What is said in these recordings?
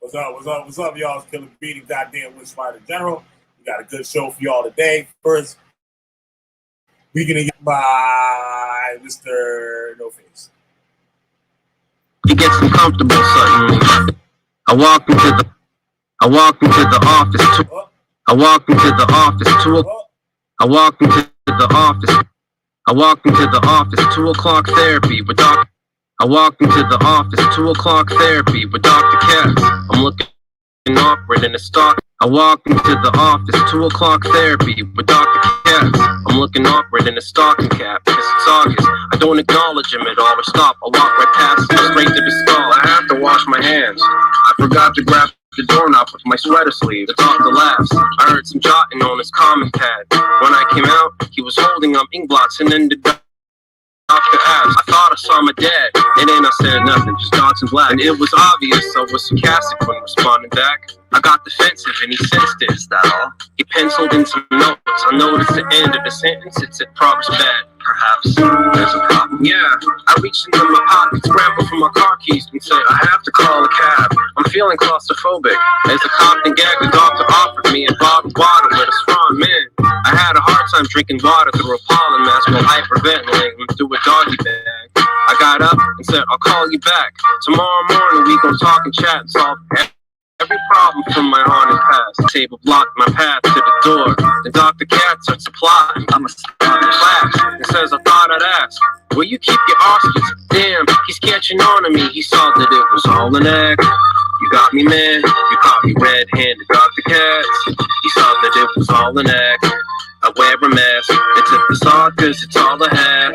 What's up? What's up? What's up, y'all? It's Killer Beating, goddamn Witch Fighter General. We got a good show for y'all today. First, we're gonna get by Mr. No Face. He gets uncomfortable suddenly. I walk into the office. I walk into the office. I walk into the office. I walk into the office. 2 o'clock therapy with Dr. I walk into the office. 2 o'clock therapy with Dr. Katz. I'm looking awkward in the stock. I walk into the office. 2 o'clock therapy with Dr. Katz. I'm looking awkward in a stocking cap because it's August. I don't acknowledge him at all or stop. I walk right past him straight to the stall. I have to wash my hands. I forgot to grab the doorknob with my sweater sleeve. The doctor laughs. I heard some jotting on his comment pad. When I came out, he was holding up ink blots and then the doctor asked, I thought I saw my dad. And then I said nothing, just dots in black. And it was obvious I was sarcastic when responding back. I got defensive and he sensed it, is that all? He penciled in some notes. I noticed the end of the sentence, it said progress bad. Perhaps there's a problem. Yeah, I reached into my pocket, scrambled for my car keys, and said, I have to call a cab. I'm feeling claustrophobic. As a Compton gag, the doctor offered me a bottle of water with a strong man. I had a hard time drinking water through a pollen mask while hyperventilating through a doggy bag. I got up and said, I'll call you back. Tomorrow morning we gon' talk and chat and solve every problem from my haunted past. The table blocked my path to the door. The Dr. Cat starts to plot. I'm a flash and says, I thought I'd ask, where you keep your ostriches? Damn, he's catching on to me. He saw that it was all an act. You got me, man. You caught me red-handed, Dr. Katz. He saw that it was all an act. I wear a mask. It's a facade cause it's all I have.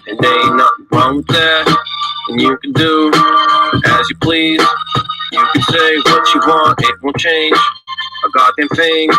And there ain't nothing wrong with that. And you can do as you please. You can say what you want, it won't change a goddamn thing.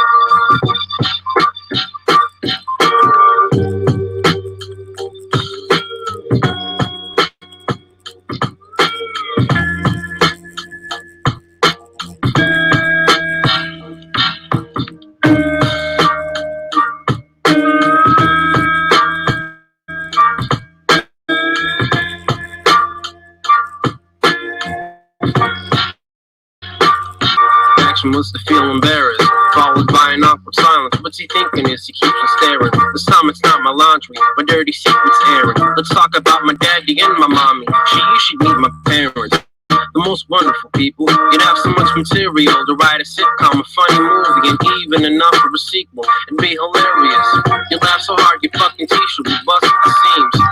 Was to feel embarrassed, followed by an awkward silence. What's he thinking as he keeps on staring? This time it's not my laundry, my dirty secrets airing. Let's talk about my daddy and my mommy. You should meet my parents. The most wonderful people. You'd have so much material to write a sitcom, a funny movie, and even enough for a sequel. It'd be hilarious. You'd laugh so hard your fucking teeth would be busted the seams.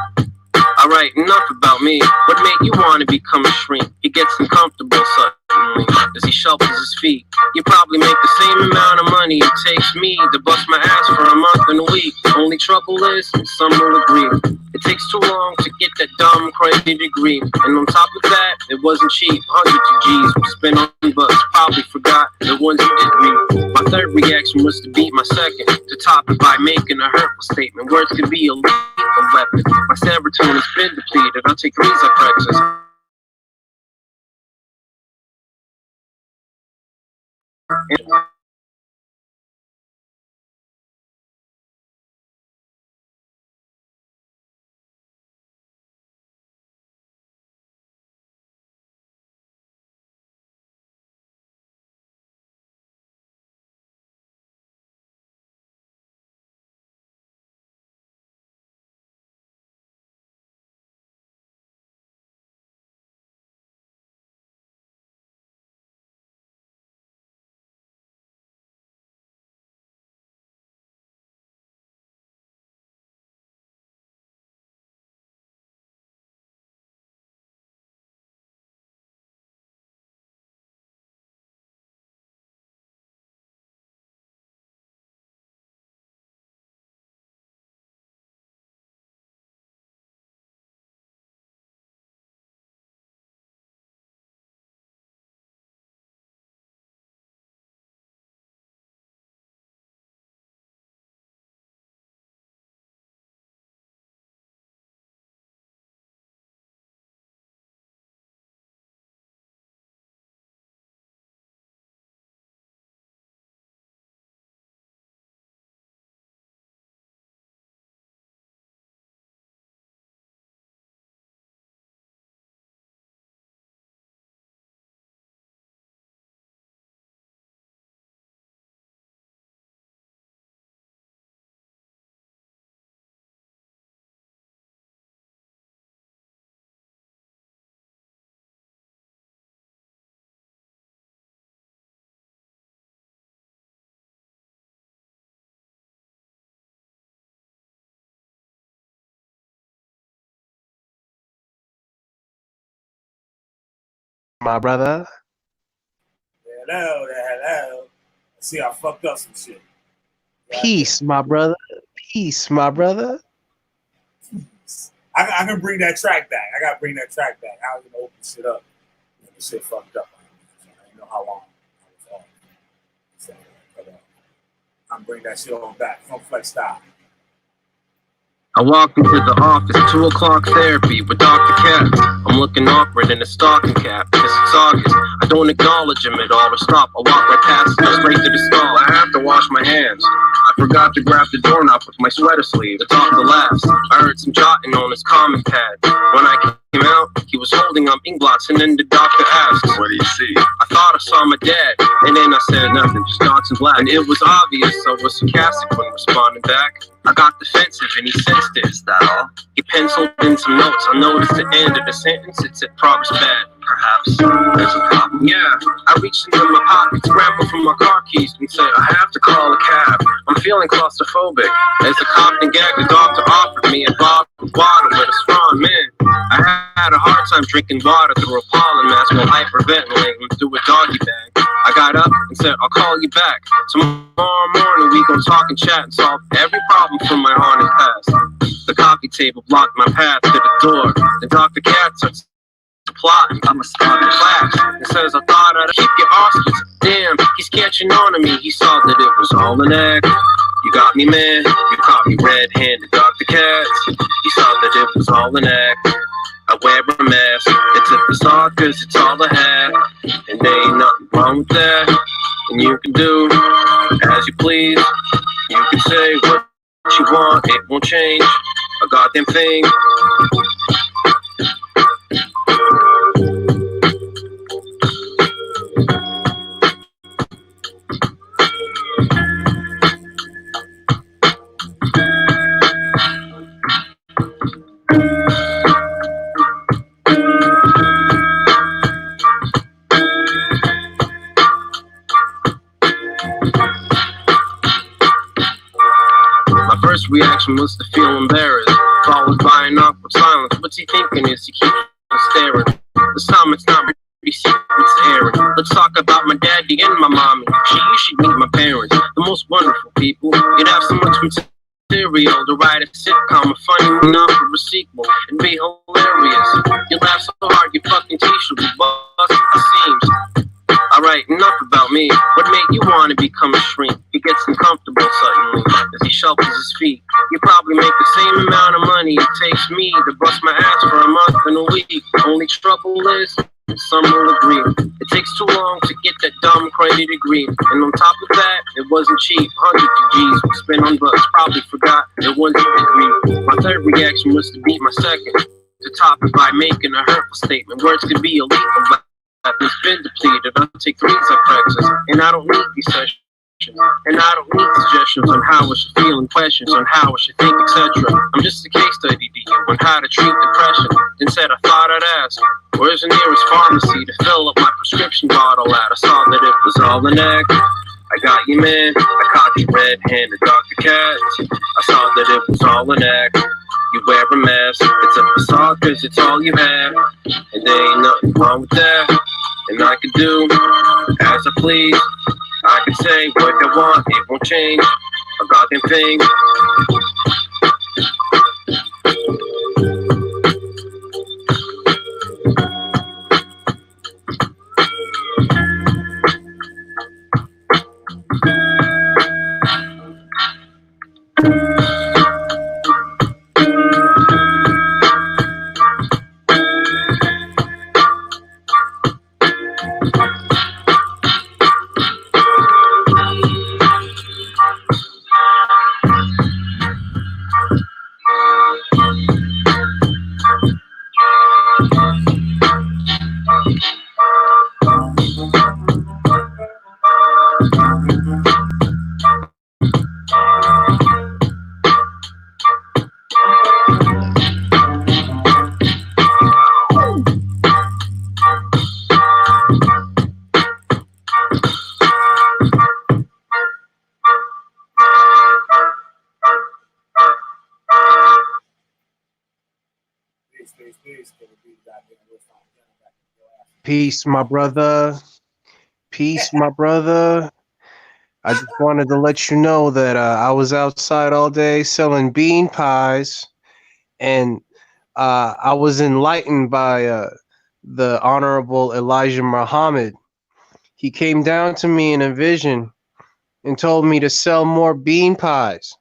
Alright, enough about me. What made you want to become a shrink? He gets uncomfortable suddenly as he shuffles his feet. You probably make the same amount of money it takes me to bust my ass for a month and a week. Only trouble is, some will agree, it takes too long to get that dumb, crazy degree. And on top of that, it wasn't cheap. Hundreds of G's were spent on bucks. Probably forgot the ones you did read. My third reaction was to beat my second, to top it by making a hurtful statement. Words could be a lethal weapon. My serotonin has been depleted. I'll take Rezaprexes. my brother. Hello. See, I fucked up some shit. Peace, my brother. Peace, my brother. I can bring that track back. I gotta bring that track back. I was gonna open shit up. The shit fucked up. I didn't know how long I was on. So, I'm bring that shit on back. Funk Flex style. I walk into the office, 2 o'clock therapy with Dr. Cat. I'm looking awkward in a stocking cap, cause it's August. I don't acknowledge him at all or stop. I walk right past him, straight to the stall. I have to wash my hands. I forgot to grab the doorknob with my sweater sleeve. It's off the last. I heard some jotting on his comment pad. When I came out, he was holding up ink blots, and then the doctor asked, "What do you see?" I thought I saw my dad, and then I said nothing, just dots in black. And it was obvious I was sarcastic when responding back. I got defensive and he sensed it. Is that all? He penciled in some notes. I noticed the end of the sentence. It said progress bad. Perhaps there's a problem. Yeah, I reached into my pocket, scrambled for my car keys, and said, "I have to call a cab. I'm feeling claustrophobic." As the cop and gag, the doctor offered me a bottle of water with a straw. Man, I had a hard time drinking water through a pollen mask while hyperventilating through a doggy bag. I got up and said, "I'll call you back. Tomorrow morning we gon' talk and chat and solve every problem from my haunted past." The coffee table blocked my path to the door. The Dr. Cat starts plotting. I'm a starting class. It says, "I thought I'd keep your Oscars." Damn, he's catching on to me. He saw that it was all an act. You got me, man. You caught me red-handed, Dr. Cat. He saw that it was all an act. I wear a mask. It's a facade cause it's all I have. And there ain't nothing wrong with that. And you can do as you please. You can say what you want. It won't change a goddamn thing. Reaction was to feel embarrassed, followed by an awkward silence. What's he thinking as he keeps staring? This time it's not really secret, it's airing. Let's talk about my daddy and my mommy. You should meet my parents, the most wonderful people. You'd have so much material to write a sitcom, a funny enough for a sequel. It'd be hilarious. You'd laugh so hard your fucking t-shirt would bust the seams. Alright, enough about me. What made you want to become a shrink? He gets uncomfortable suddenly as he shuffles his feet. You probably make the same amount of money it takes me to bust my ass for a month and a week. Only trouble is, some will agree, it takes too long to get that dumb credit degree. And on top of that, it wasn't cheap. Hundreds of G's we spent on bucks. Probably forgot it wasn't a degree. My third reaction was to beat my second. To top it by making a hurtful statement. Words could be illegal, but I've been depleted. I'll take 3 practice, and I don't need these sessions. And I don't need suggestions on how I should feel and questions on how I should think, etc. I'm just a case study to you on how to treat depression. Instead, I thought I'd ask, where's the nearest pharmacy to fill up my prescription bottle at? I saw that it was all an act. I got you, man. I caught you red-handed, Dr. Cat. I saw that it was all an act. You wear a mask. It's a facade cause it's all you have. And there ain't nothing wrong with that. And I can do as I please. I can say what I want, it won't change a goddamn thing. Peace, my brother. Peace, my brother. I just wanted to let you know that I was outside all day selling bean pies, and I was enlightened by the Honorable Elijah Muhammad. He came down to me in a vision and told me to sell more bean pies.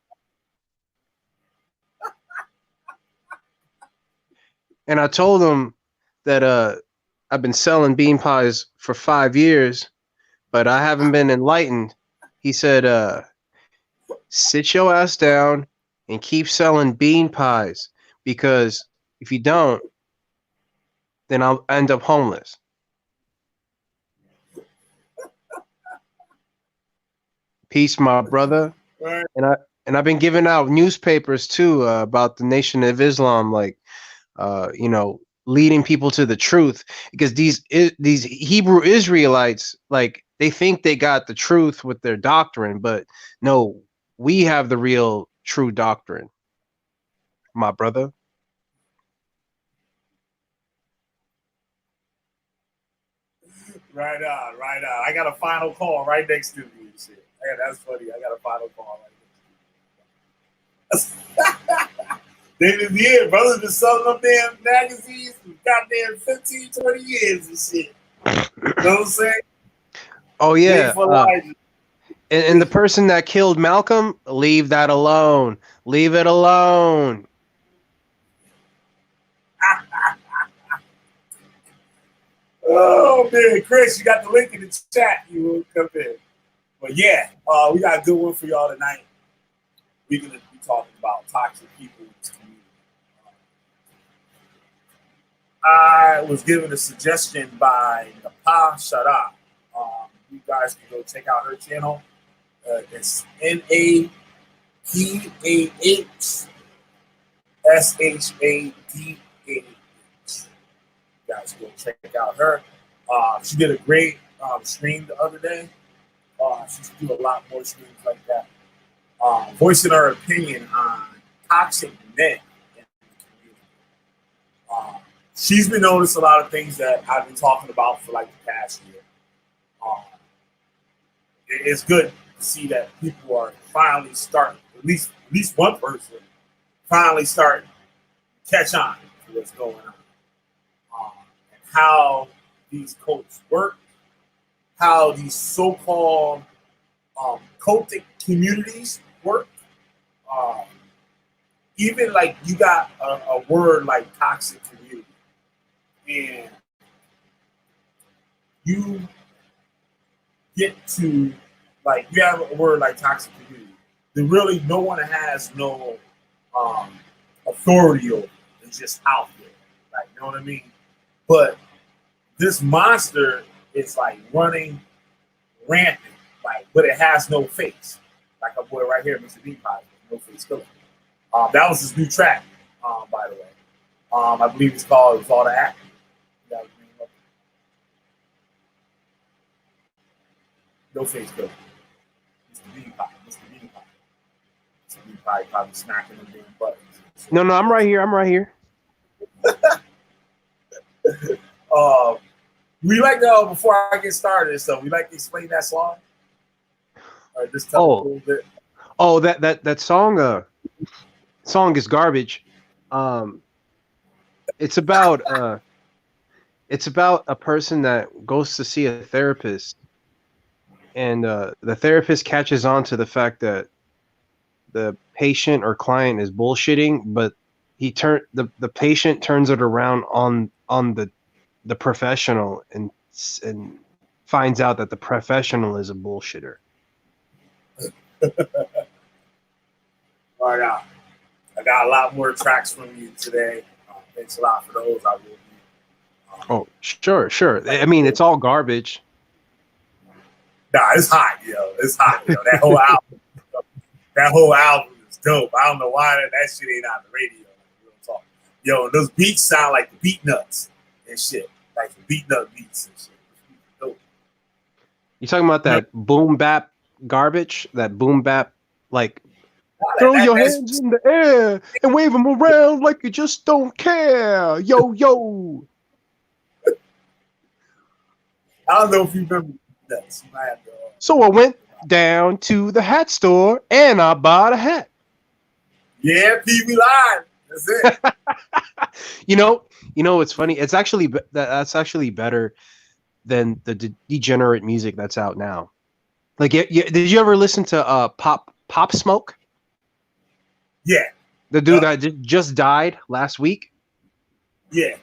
And I told him that I've been selling bean pies for 5 years, but I haven't been enlightened. He said, sit your ass down and keep selling bean pies, because if you don't, then I'll end up homeless. Peace, my brother. Right. And I've been giving out newspapers too about the Nation of Islam, like leading people to the truth, because these Hebrew Israelites, like, they think they got the truth with their doctrine, but no, we have the real true doctrine, my brother. Right on, right on. I got a final call right next to me and shit. That's funny. I got a final call right next to me. They've been here, brothers been selling them damn magazines for goddamn 15, 20 years and shit. You know what I'm saying? Oh yeah. For life. And the person that killed Malcolm, leave that alone. Leave it alone. Oh man, Chris, you got the link in the chat. You will come in. But yeah, we got a good one for y'all tonight. We're gonna be talking about toxic people in this community. I was given a suggestion by Napa Shara. You guys can go check out her channel. It's NAPAHSHADAH. You guys go check out her. She did a great stream the other day. She should do a lot more streams like that. Voicing her opinion on toxic men in the community. She's been noticing a lot of things that I've been talking about for like the past year. It's good to see that people are finally starting, at least one person, finally starting to catch on to what's going on. And how these cults work, how these so-called cultic communities work. Even like you got a word like toxic community, and you get to, like, you have a word like toxic community, then really no one has no authority over it. It's just out there. Like, you know what I mean? But this monster is like running rampant, like, but it has no face. Like a boy right here, Mr. B Pie, no face killer. That was his new track, by the way. I believe it's called "It's All the Act." No face killer. Mr. B Pie, Mr. B Pie. Mr. B Pie probably smacking them damn buttons. No, I'm right here. I'm right here. We like to, before I get started, so we like to explain that song. Just tell a little bit. Oh, that song. Song is garbage. It's about a person that goes to see a therapist, and the therapist catches on to the fact that the patient or client is bullshitting, but the patient turns it around on the professional and finds out that the professional is a bullshitter. All right, I got a lot more tracks from you today. Thanks a lot for those. I will be. Oh, sure. I mean, it's all garbage. Nah, it's hot, yo. It's hot, yo. That whole album is dope. I don't know why that shit ain't on the radio. Yo, those beats sound like the beat nuts and shit, like the beat nut beats and shit. Dope. You talking about that boom bap garbage? That boom bap, like, throw your hands in the air and wave them around like you just don't care. Yo. I don't know if you remember that. You might have to, So I went down to the hat store and I bought a hat. yeah, PB Live. That's it. You know, it's funny. It's actually that's actually better than the degenerate music that's out now. Like, did you ever listen to Pop Smoke? Yeah, The dude that just died last week. yeah.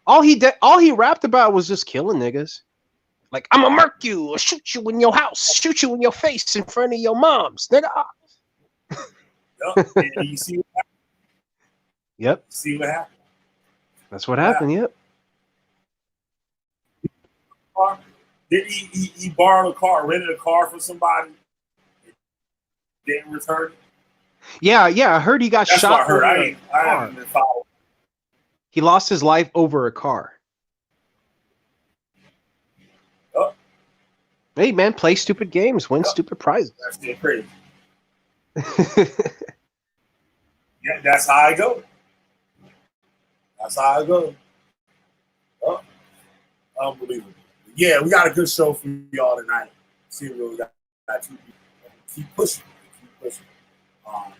All he rapped about was just killing niggas. Like, I'm gonna murk you or shoot you in your house, shoot you in your face in front of your moms, nigga. Yep. And you see what happened? Yep, See what happened? that's what happened. Yep. Did he borrowed a car, rented a car from somebody, didn't return it? Yeah. I heard he got That's shot. what I heard. I haven't been following. He lost his life over a car. Oh. Hey man, play stupid games, win stupid prizes. That's getting crazy. Yeah, that's how I go. That's how I go. Oh, unbelievable. Yeah, we got a good show for y'all tonight. See, we got two people. Keep pushing. Keep pushing.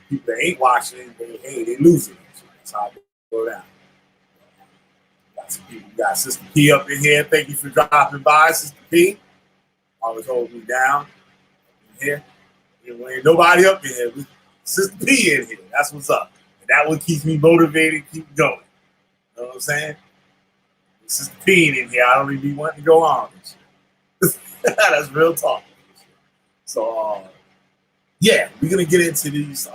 People that ain't watching, they losing. So that's how it go down. Got some people. We got Sister P up in here. Thank you for dropping by, Sister P. Always holding me down in here. There ain't nobody up in here. Sister P in here. That's what's up. And that one keeps me motivated, keep going. You know what I'm saying? Sister P in here. I don't really be wanting to go on. That's real talk. So, yeah, we're going to get into these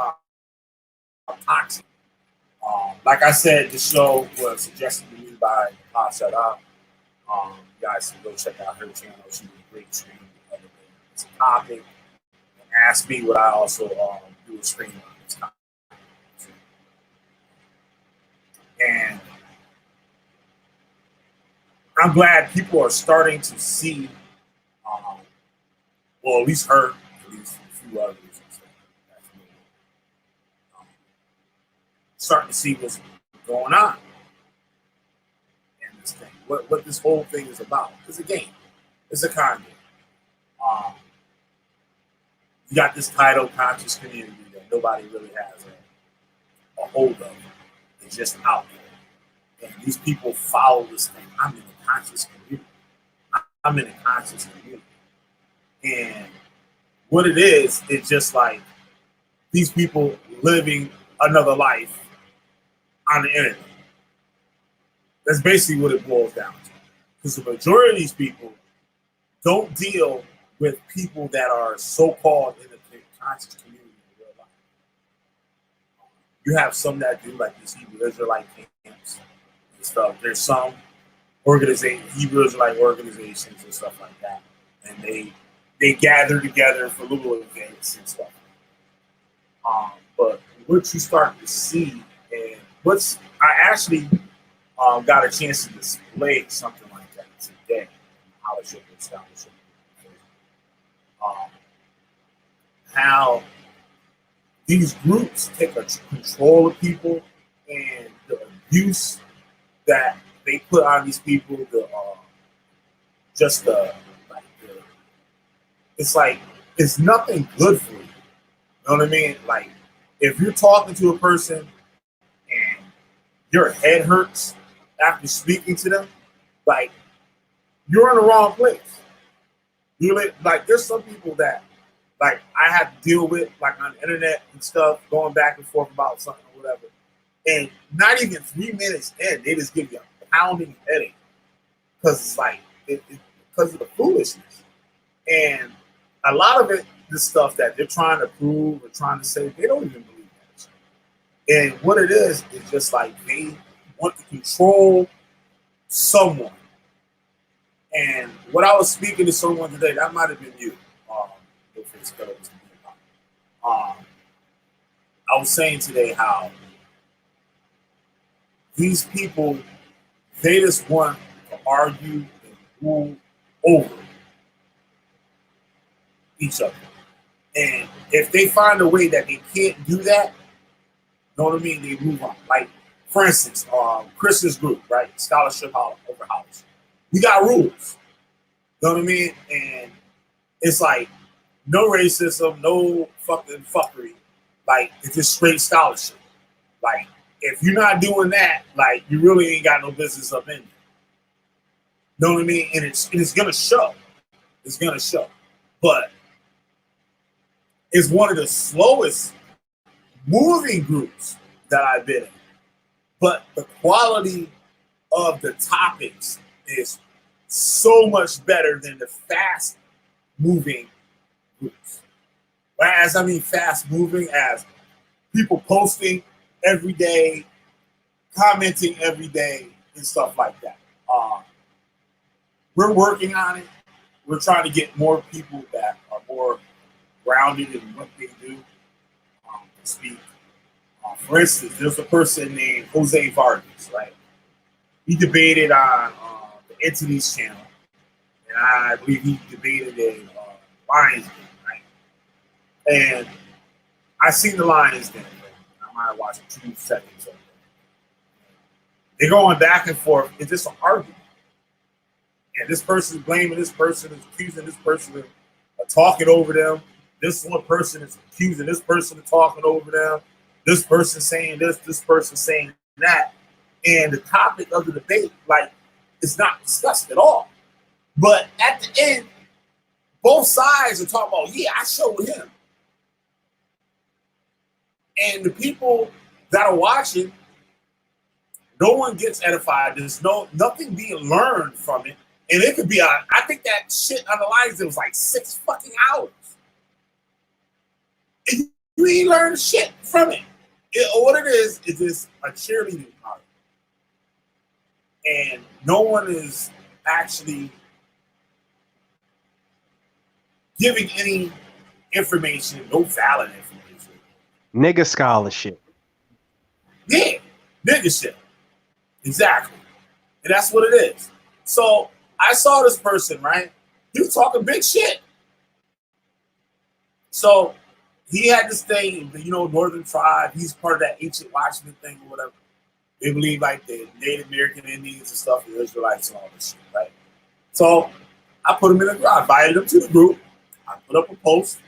toxic. Like I said, the show was suggested to me by Pasha. You guys can go check out her channel. She was a great stream. It's a topic. And ask me what I also do a stream on this topic. And I'm glad people are starting to see, well, at least her, at least a few others. Starting to see what's going on in this thing. What this whole thing is about. It's a game. It's a con game. You got this title conscious community that nobody really has a hold of. It's just out there. And these people follow this thing. I'm in a conscious community. I'm in a conscious community. And what it is, it's just like these people living another life on the internet. That's basically what it boils down to. Because the majority of these people don't deal with people that are so-called in the conscious community in real life. You have some that do, like these Hebrew Israelite camps and stuff. There's some Hebrew Israelite organizations and stuff like that. And they gather together for little events and stuff. But what you start to see, and I actually got a chance to display something like that today. How these groups take control of people and the abuse that they put on these people, it's like it's nothing good for you. You know what I mean? Like if you're talking to a person and your head hurts after speaking to them, like you're in the wrong place. Like there's some people that like I have to deal with like on the internet and stuff, going back and forth about something or whatever. And not even 3 minutes in, they just give you a pounding headache. Because it's like because of the foolishness. And a lot of it, the stuff that they're trying to prove or trying to say, they don't even believe that. And what it is just like they want to control someone. And what I was speaking to someone today, that might have been you. I was saying today how these people, they just want to argue and rule over each other. And if they find a way that they can't do that, you know what I mean? They move on. Like, for instance, Chris's group, right? Scholarship over house. We got rules. You know what I mean? And it's like no racism, no fucking fuckery. Like, it's just straight scholarship. Like, if you're not doing that, like, you really ain't got no business up in there. You know what I mean? And it's gonna show. It's gonna show. But it's one of the slowest moving groups that I've been in. But the quality of the topics is so much better than the fast moving groups. As I mean fast moving as people posting every day, commenting every day, and stuff like that. We're working on it. We're trying to get more people that are more grounded in what they do to speak. For instance, there's a person named Jose Vargas, right? He debated on the Entities channel, and I believe he debated in Lions Den, right? And I seen the Lions Den. I might have watched 2 seconds of it. They're going back and forth. It's just an argument. And this person is blaming this person, is accusing this person of talking over them. This one person is accusing this person of talking over them. This person saying this person saying that. And the topic of the debate, like, it's not discussed at all. But at the end, both sides are talking about, yeah, I showed him. And the people that are watching, no one gets edified. There's nothing being learned from it. And it could be I think that shit on the lines, it was like 6 fucking hours. And you ain't learned shit from it. What it is just a cheerleading party. And no one is actually giving any information, no valid information. Nigga scholarship. Yeah, nigga shit. Exactly. And that's what it is. So I saw this person, right? He was talking big shit. So he had this thing, Northern Tribe. He's part of that ancient Watchman thing or whatever. They believe like the Native American Indians and stuff, the Israelites and all this shit, right? So I put him in the group. I invited him to the group. I put up a post.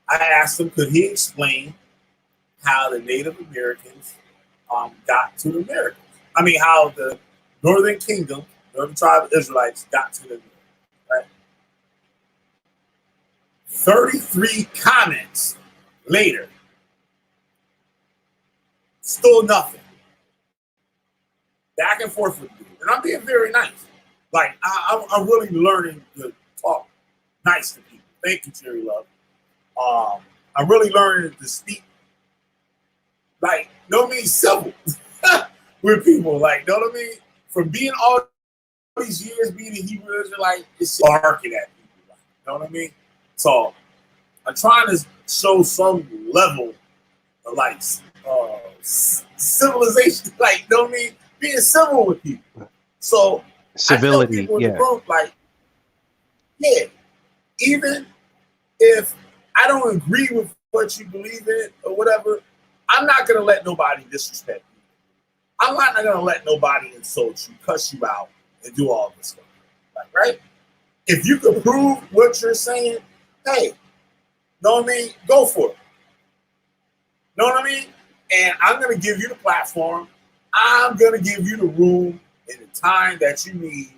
I asked him, could he explain how the Native Americans got to the Americas? I mean, how the Northern Kingdom, Northern Tribe of Israelites got to the Americas, right? 33 comments later, still nothing. Back and forth with you. And I'm being very nice. Like, I'm really learning to talk nice to people. Thank you, Cherry Love. I'm really learning to speak, like, civil with people. Like, know what I mean? From being all these years being a Hebrew Israelite, it's barking at people. Like, you know what I mean? So I'm trying to show some level of, like, civilization. Like, you know what I mean? Being civil with people. So civility, I tell people in yeah. the group, like, yeah, even if I don't agree with what you believe in or whatever, I'm not gonna let nobody disrespect you. I'm not gonna let nobody insult you, cuss you out, and do all this stuff. Like, right? If you can prove what you're saying, hey, know what I mean? Go for it. Know what I mean? And I'm gonna give you the platform. I'm gonna give you the room and the time that you need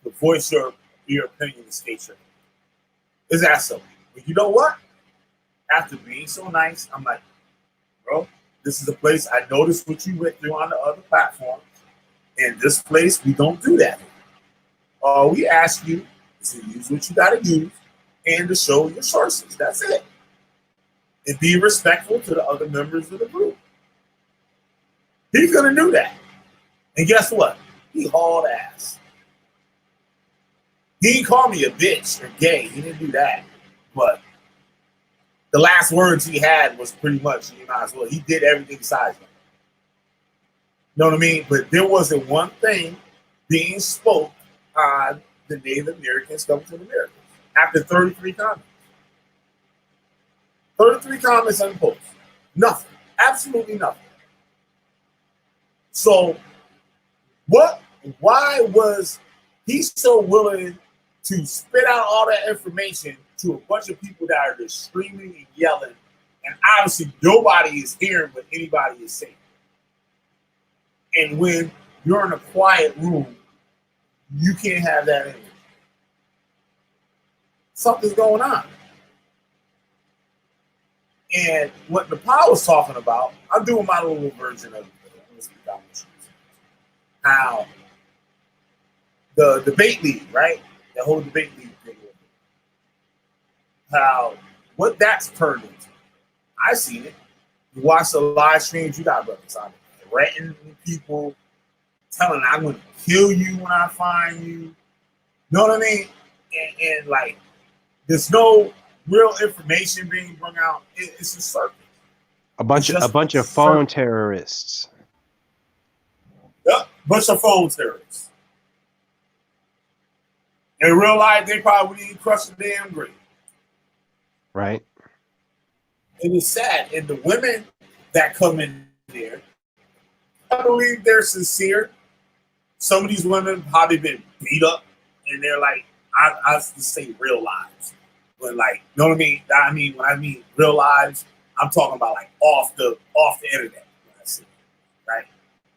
to voice your opinion and state your opinion. It's that simple. But you know what? After being so nice, I'm like, bro, this is a place I noticed what you went through on the other platforms. In this place, we don't do that. All we ask you is to use what you gotta use and to show your sources. That's it. And be respectful to the other members of the group. He's gonna do that. And guess what? He hauled ass. He didn't call me a bitch or gay. He didn't do that. But the last words he had was pretty much, you might as well. He did everything besides that. You know what I mean? But there wasn't one thing being spoke on the Native Americans coming to the Americas after 33 comments. 33 comments on the post. Nothing. Absolutely nothing. So why was he so willing to spit out all that information to a bunch of people that are just screaming and yelling, and obviously nobody is hearing what anybody is saying. And when you're in a quiet room, you can't have that energy. Something's going on. And what Nepal was talking about, I'm doing my little version of it. How the debate league, right? The whole debate league thing. How what that's turned into. I seen it. You watch the live streams, you got brothers on it, threatening people, telling I'm going to kill you when I find you. You know what I mean? And like, there's no real information being brought out. It's a circus. A bunch of phone terrorists. Yep, bunch of phone terrorists. In real life, they probably wouldn't even crush the damn grave. Right. It is sad. And the women that come in there, I believe they're sincere. Some of these women probably been beat up, and they're like, I just say real lives. But like, you know what I mean? When I mean real lives, I'm talking about like off the internet. Right?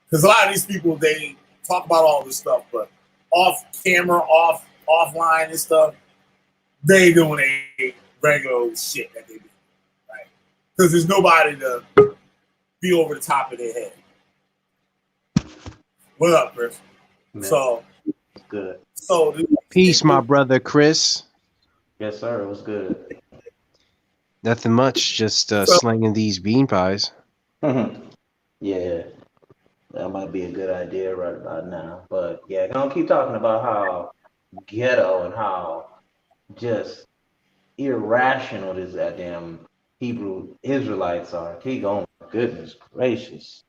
Because a lot of these people, they talk about all this stuff, but off camera, offline and stuff, they doing a regular shit that they do. Right? Because there's nobody to be over the top of their head. What up, Chris? Man. So good. So peace, my brother Chris. Yes, sir. It was good. Nothing much, just slinging these bean pies. Yeah, that might be a good idea right about now. But yeah, gonna keep talking about how ghetto and how just irrational these goddamn Hebrew Israelites are. Keep going. Goodness gracious.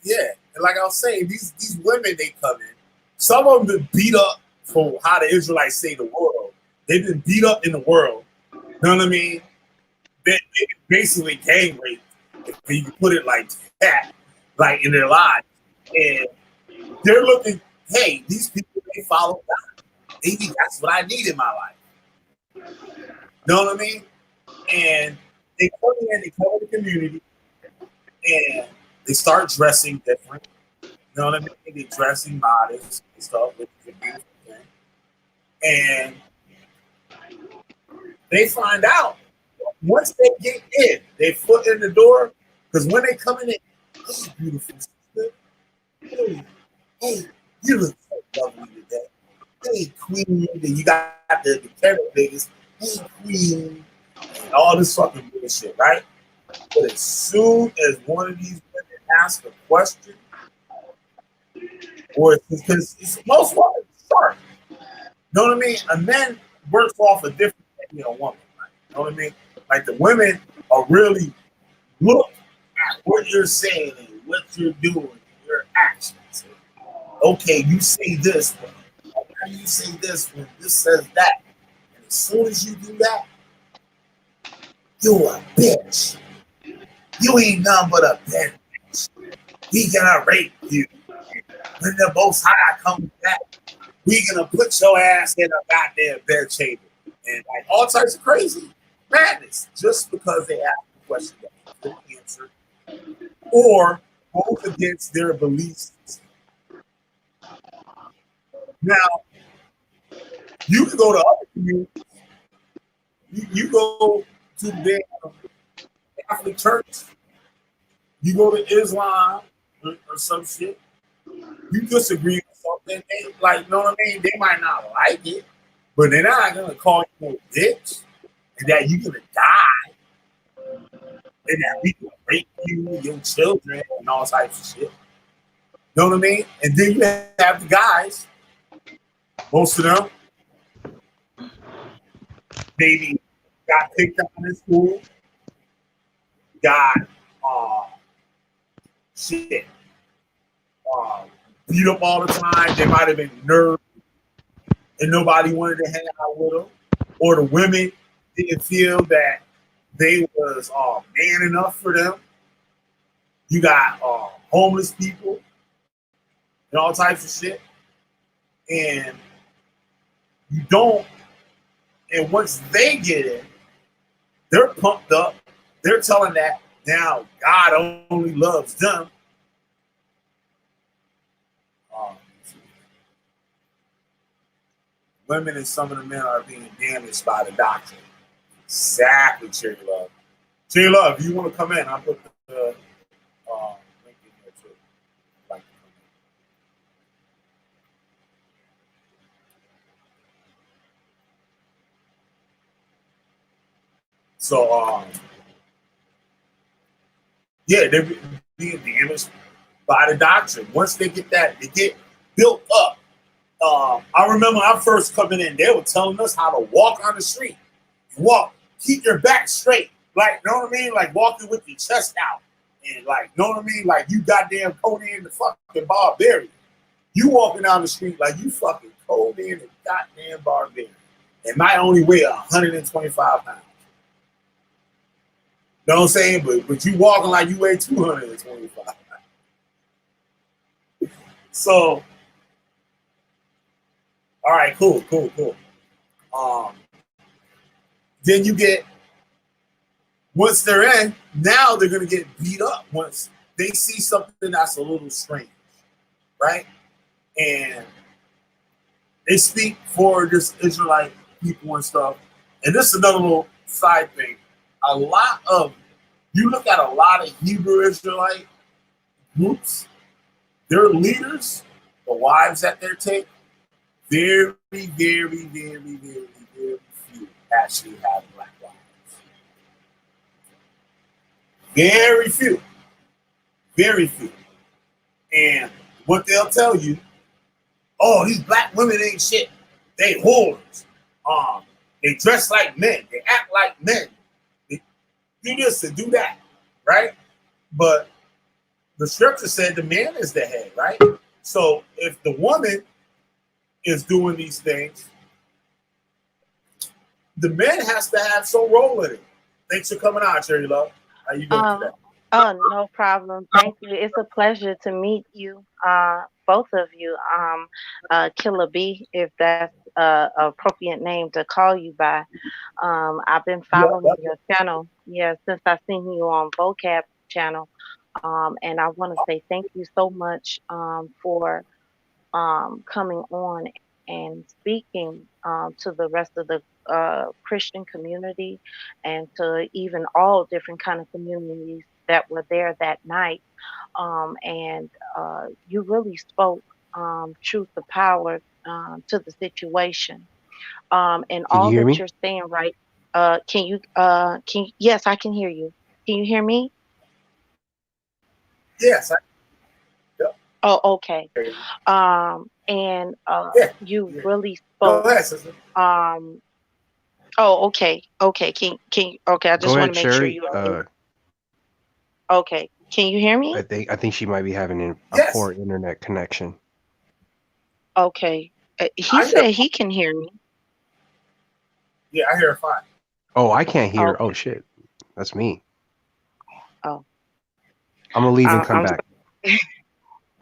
Yeah, and like I was saying, these women, they come in. Some of them been beat up for how the Israelites say the world. They've been beat up in the world. You know what I mean? They basically gang raped, if you can put it like that, like in their lives. And they're looking, hey, these people, they follow God. Maybe that's what I need in my life. You know what I mean? And they come in, they cover the community, and they start dressing different. You know what I mean? They're dressing modest and stuff, which is a beautiful thing. And they find out once they get in, they foot in the door, because when they come in, hey, beautiful sister. Hey, you look so lovely today. Hey, queen. And you got the carrot biggest. Hey, queen. And all this fucking bullshit, right? But as soon as one of these women asks a question, or because it's most women start, you know what I mean? A man works off a different thing than a woman, right? You know what I mean? Like the women are really look at what you're saying and what you're doing, your actions. Okay, you say this, but how do you say this when this says that? And as soon as you do that, you're a bitch. You ain't nothing but a bitch. We gonna rape you. When the Most High comes back, we gonna put your ass in a goddamn bed chamber. And like all types of crazy madness, just because they ask a question that they couldn't answer, or goes against their beliefs. Now, you can go to other communities. You go to the Catholic Church. You go to Islam or some shit. You disagree with something, they, like, you know what I mean? They might not like it, but they're not gonna call you a bitch, and that you're gonna die, and that we can rape you, your children, and all types of shit. You know what I mean? And then you have the guys, most of them, maybe got picked on in school, got shit. Beat up all the time. They might have been nervous and nobody wanted to hang out with them. Or the women didn't feel that they was man enough for them. You got homeless people and all types of shit. And You don't, and once they get it, they're pumped up. They're telling that now God only loves them. Women and some of the men are being damaged by the doctrine. Exactly, Cherry Love. Cherry Love, if you want to come in, I'll put the link in there too. Like, so, yeah, they're being damaged by the doctrine. Once they get that, they get built up. I remember I first coming in, they were telling us how to walk on the street. Walk, keep your back straight. Like, you know what I mean? Like walking with your chest out. And like, you know what I mean? Like you goddamn Conan the fucking barbarian. You walking down the street like you fucking Conan the goddamn barbarian. And might only weigh 125 pounds. You know what I'm saying? But you walking like you weigh 225 pounds. So, all right, cool. Then you get, once they're in, now they're going to get beat up once they see something that's a little strange, right? And they speak for this Israelite people and stuff. And this is another little side thing. You look at a lot of Hebrew Israelite groups, their leaders, the wives that they take, very, very, very, very, very few actually have black wives. Very few. Very few. And what they'll tell you, oh, these black women ain't shit. They whores. They dress like men. They act like men. They do this and do that, right? But the scripture said the man is the head, right? So if the woman is doing these things, the man has to have some role in it. Thanks for coming out, Cherry Love. How you doing today? Oh, no problem. Thank you. It's a pleasure to meet you, both of you. Killer B, if that's an appropriate name to call you by. I've been following your channel, since I seen you on Vocab channel. And I want to say thank you so much for coming on and speaking to the rest of the Christian community and to even all different kind of communities that were there that night. And you really spoke truth to power to the situation. And Can you all hear that me? you're saying, right? Yes, I can hear you. Can you hear me? Yes. Yep. Oh, okay. And you Yeah. really Go spoke. ahead, sister. Oh, okay. Okay. Okay, I Go just want ahead, to make sure Sherry. you okay. Can you hear me? I think she might be having a Yes. poor internet connection. Okay. He I hear. said he can hear me. Yeah, I hear it fine. Oh, I can't hear. Okay. Oh shit, that's me. Oh, I'm gonna leave and come I'm back.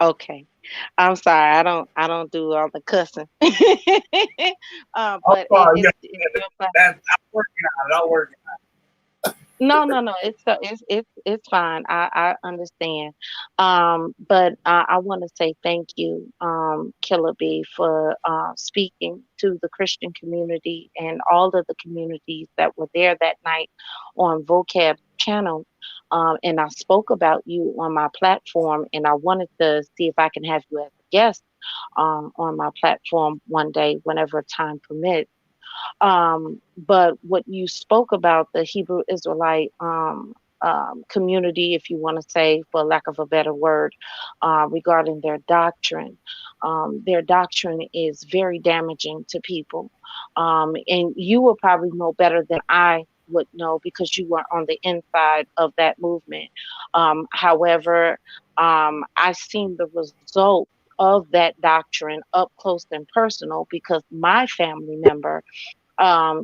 okay. I'm sorry. I don't do all the cussing. I'm But sorry. Yeah, it's your I'm working on it. I'm working. No. It's fine. I understand. But I want to say thank you, Killer B, for speaking to the Christian community and all of the communities that were there that night on Vocab channel. And I spoke about you on my platform, and I wanted to see if I can have you as a guest on my platform one day, whenever time permits. But what you spoke about the Hebrew Israelite community, if you want to say, for lack of a better word, regarding their doctrine is very damaging to people. And you will probably know better than I would know because you were on the inside of that movement. However, I've seen the result of that doctrine up close and personal because my family member,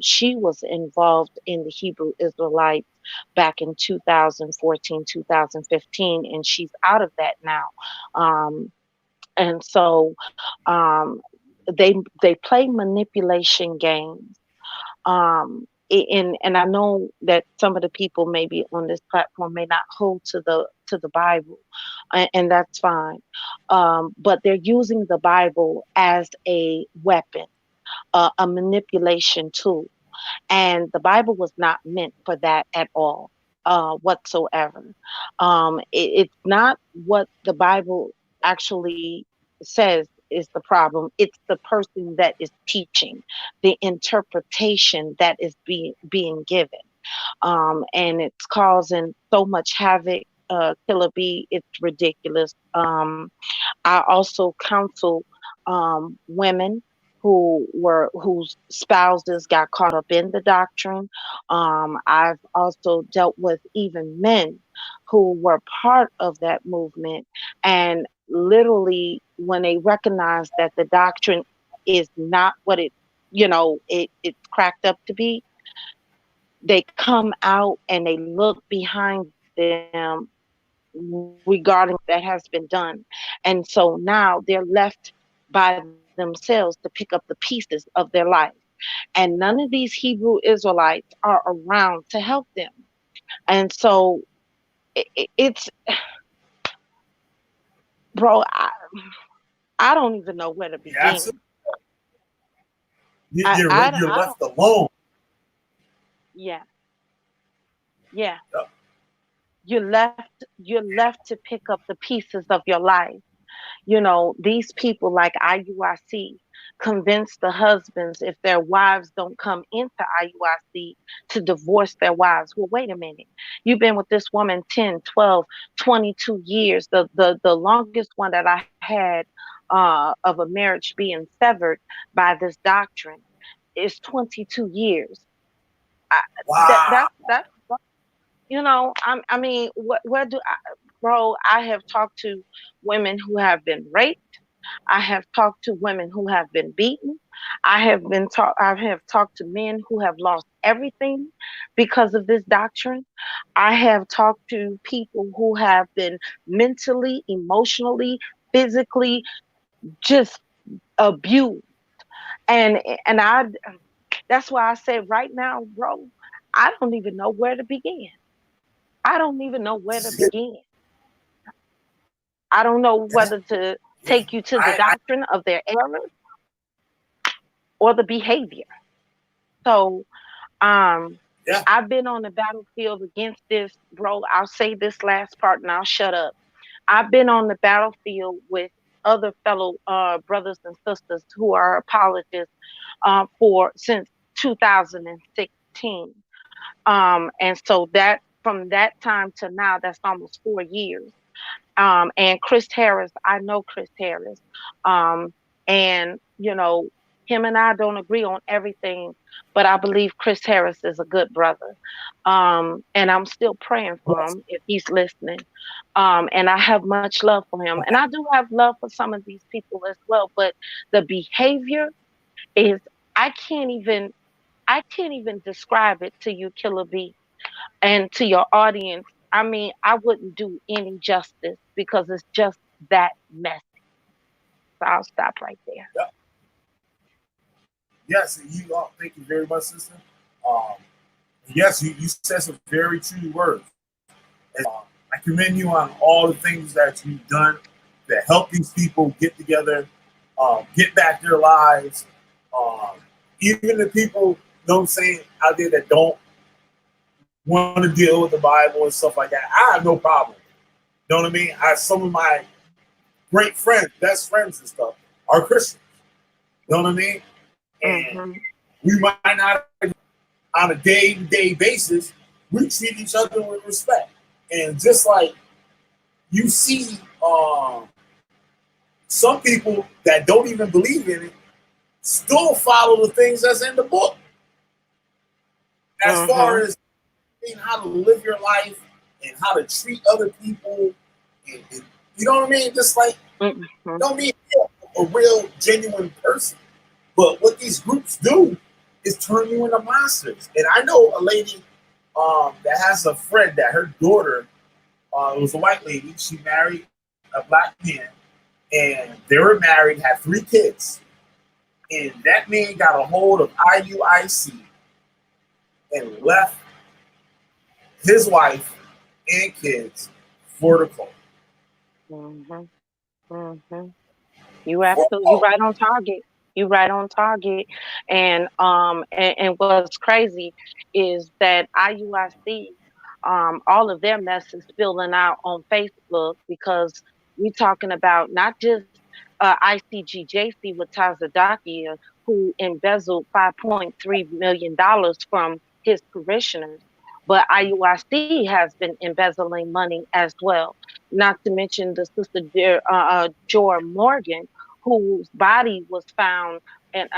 she was involved in the Hebrew Israelites back in 2014, 2015, and she's out of that now. And so um, they play manipulation games. And I know that some of the people maybe on this platform may not hold to the Bible, and that's fine. But they're using the Bible as a weapon, a manipulation tool. And the Bible was not meant for that at all, whatsoever. It's not what the Bible actually says is the problem. It's the person that is teaching, the interpretation that is being given, and it's causing so much havoc. Killer B, it's ridiculous. I also counsel women whose spouses got caught up in the doctrine. I've also dealt with even men who were part of that movement, and literally when they recognize that the doctrine is not what it's cracked up to be, they come out and they look behind them regarding that has been done. And so now they're left by themselves to pick up the pieces of their life. And none of these Hebrew Israelites are around to help them. And so it's, bro, I don't even know where to begin. You're left alone. Yeah. Yeah. Yep. You're left to pick up the pieces of your life. These people like IUIC convince the husbands, if their wives don't come into IUIC, to divorce their wives. Well, wait a minute. You've been with this woman 10, 12, 22 years. The longest one that I had of a marriage being severed by this doctrine is 22 years. Wow. That's I mean, where do I, bro? I have talked to women who have been raped. I have talked to women who have been beaten. I have talked to men who have lost everything because of this doctrine. I have talked to people who have been mentally, emotionally, physically just abused. And that's why I say right now, bro, I don't even know where to begin. I don't even know where to begin. I don't know whether to take you to the doctrine of their errors or the behavior. So I've been on the battlefield against this, bro. I'll say this last part and I'll shut up. I've been on the battlefield with other fellow brothers and sisters who are apologists for since 2016. And so that from that time to now, that's almost 4 years. And Chris Harris, I know Chris Harris. And him and I don't agree on everything, but I believe Chris Harris is a good brother. And I'm still praying for him if he's listening. And I have much love for him. And I do have love for some of these people as well. But the behavior is, I can't even describe it to you, Killer B, and to your audience. I mean, I wouldn't do any justice because it's just that messy. So I'll stop right there. Yeah. Yes, thank you very much, sister. Yes, you said some very true words. And, I commend you on all the things that you've done to help these people get together, get back their lives. Even the people, you know what I'm saying, out there that don't want to deal with the Bible and stuff like that, I have no problem. You know what I mean? Some of my great friends, best friends and stuff, are Christians. You know what I mean? And we might not, on a day-to-day basis, we treat each other with respect. And just like you see some people that don't even believe in it still follow the things that's in the book. As far as how to live your life and how to treat other people. And you know what I mean? Just like, don't be a real, genuine person. But what these groups do is turn you into monsters. And I know a lady that has a friend that her daughter was a white lady. She married a black man, and they were married, had 3 kids. And that man got a hold of IUIC and left his wife and kids for the cult. Mhm. Mhm. You For absolutely, you cult. right on target. You right on target. And what's crazy is that IUIC, all of their mess is spilling out on Facebook because we talking about not just ICGJC with Tazadakia, who embezzled $5.3 million from his parishioners, but IUIC has been embezzling money as well. Not to mention the sister Joy Morgan, whose body was found in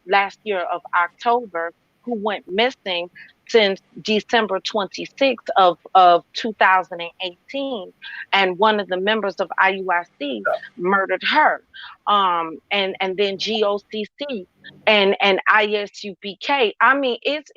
last year of October, who went missing since December 26th of 2018. And one of the members of IUIC murdered her. And then GOCC and ISUPK. I mean, it's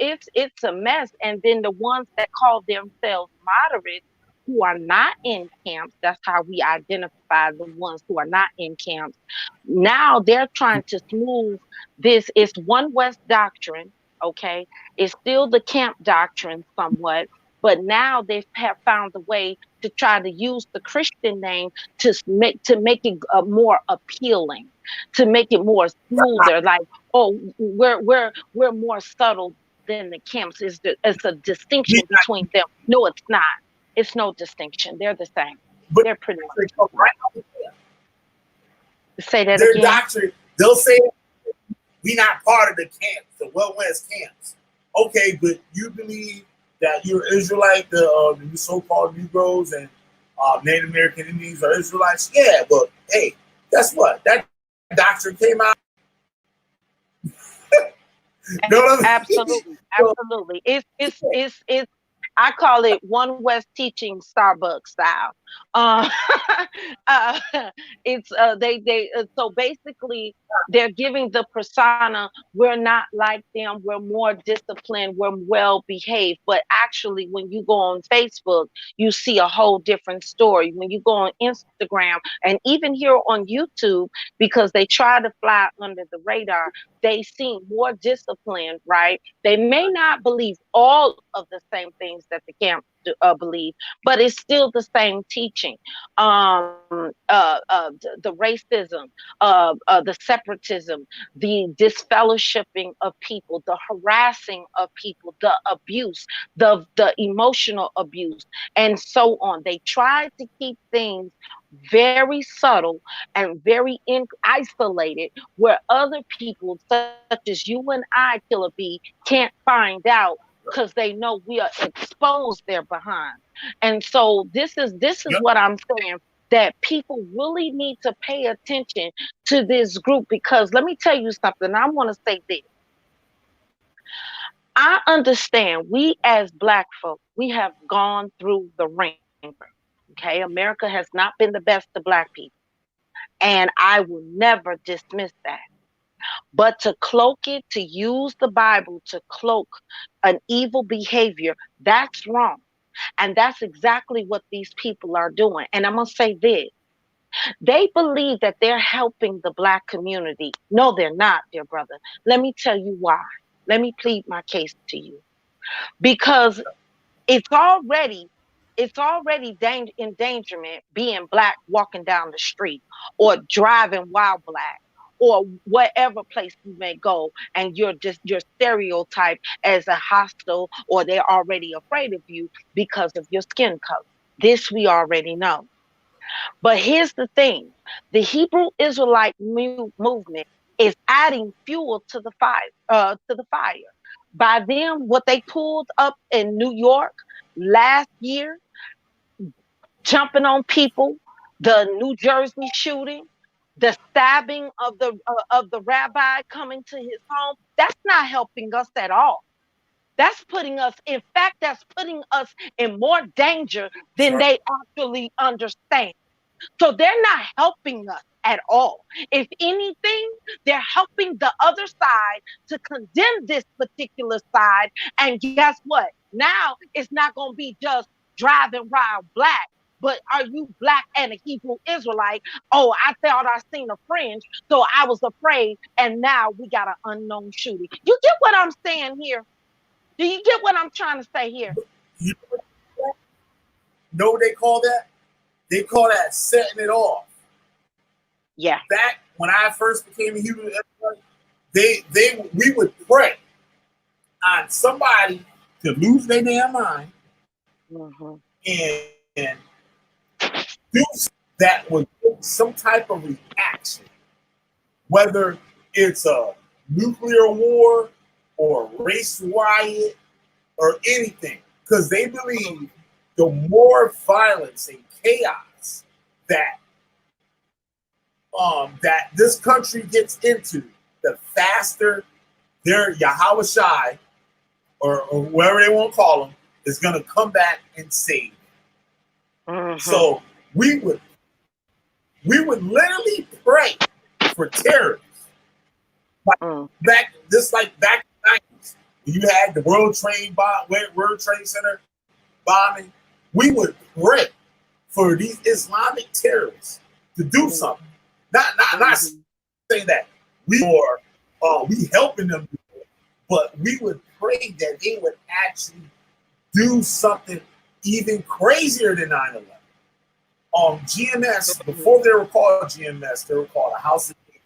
a mess. And then the ones that call themselves moderates who are not in camps, that's how we identify the ones who are not in camps. Now they're trying to smooth this. It's one West doctrine, okay? It's still the camp doctrine somewhat, but now they have found a way to try to use the Christian name to make it more appealing, to make it more smoother. Like, oh, we're more subtle than the camps. It's a distinction between them. No, it's not. It's no distinction. They're the same. But They're pretty much they the come right out same. of there. Say that Their again. doctrine, they'll say, we not part of the camps, the Well West camps. Okay, but you believe that you're Israelite, the so-called Negroes and Native American Indians are Israelites? Yeah, but hey, guess what? That doctrine came out. Know what I mean? Absolutely, So, absolutely. It's I call it one West teaching Starbucks style. Uh, uh, it's they so basically they're giving the persona, we're not like them, we're more disciplined, we're well behaved. But actually, when you go on Facebook, you see a whole different story. When you go on Instagram and even here on YouTube, because they try to fly under the radar, they seem more disciplined, right? They may not believe all of the same things that the camp believe, but it's still the same teaching. The racism, the separatism, the disfellowshipping of people, the harassing of people, the abuse, the emotional abuse, and so on. They try to keep things very subtle and very isolated, where other people, such as you and I, Killer B, can't find out because they know we are exposed there behind. And so this is yep. what I'm saying, that people really need to pay attention to this group, because let me tell you something. I want to say this. I understand we as Black folk, we have gone through the ringer. Okay, America has not been the best to Black people, and I will never dismiss that. But to cloak it, to use the Bible to cloak an evil behavior, that's wrong. And that's exactly what these people are doing. And I'm going to say this. They believe that they're helping the Black community. No, they're not, dear brother. Let me tell you why. Let me plead my case to you. Because it's already endangerment being Black walking down the street, or driving while Black, or whatever place you may go, and you're stereotyped as a hostile, or they're already afraid of you because of your skin color. This we already know. But here's the thing: the Hebrew Israelite movement is adding fuel to the fire. By them, what they pulled up in New York last year, jumping on people, the New Jersey shooting, the stabbing of the rabbi coming to his home. That's not helping us at all. That's putting us, in fact, that's putting us in more danger than Sorry. they actually understand. So they're not helping us at all. If anything, they're helping the other side to condemn this particular side. And guess what? Now it's not going to be just driving while Black. but are you black and a Hebrew Israelite? Oh, I thought I seen a fringe, so I was afraid, and now we got an unknown shooting. You get what I'm saying here? Do you get what I'm trying to say here? You know what they call that? They call that setting it off. Yeah. Back when I first became a Hebrew Israelite, we would pray on somebody to lose their damn mind and do that would get some type of reaction, whether it's a nuclear war or a race riot or anything, because they believe the more violence and chaos that that this country gets into, the faster their Yahweh Shai or whatever they want to call them is going to come back and save. So we would literally pray for terrorists. Back in the 90s, when you had the World Trade Center bombing, we would pray for these Islamic terrorists to do something. Not saying that we helping them, but we would pray that they would actually do something even crazier than 9/11. GMS, before they were called GMS, they were called a House of David.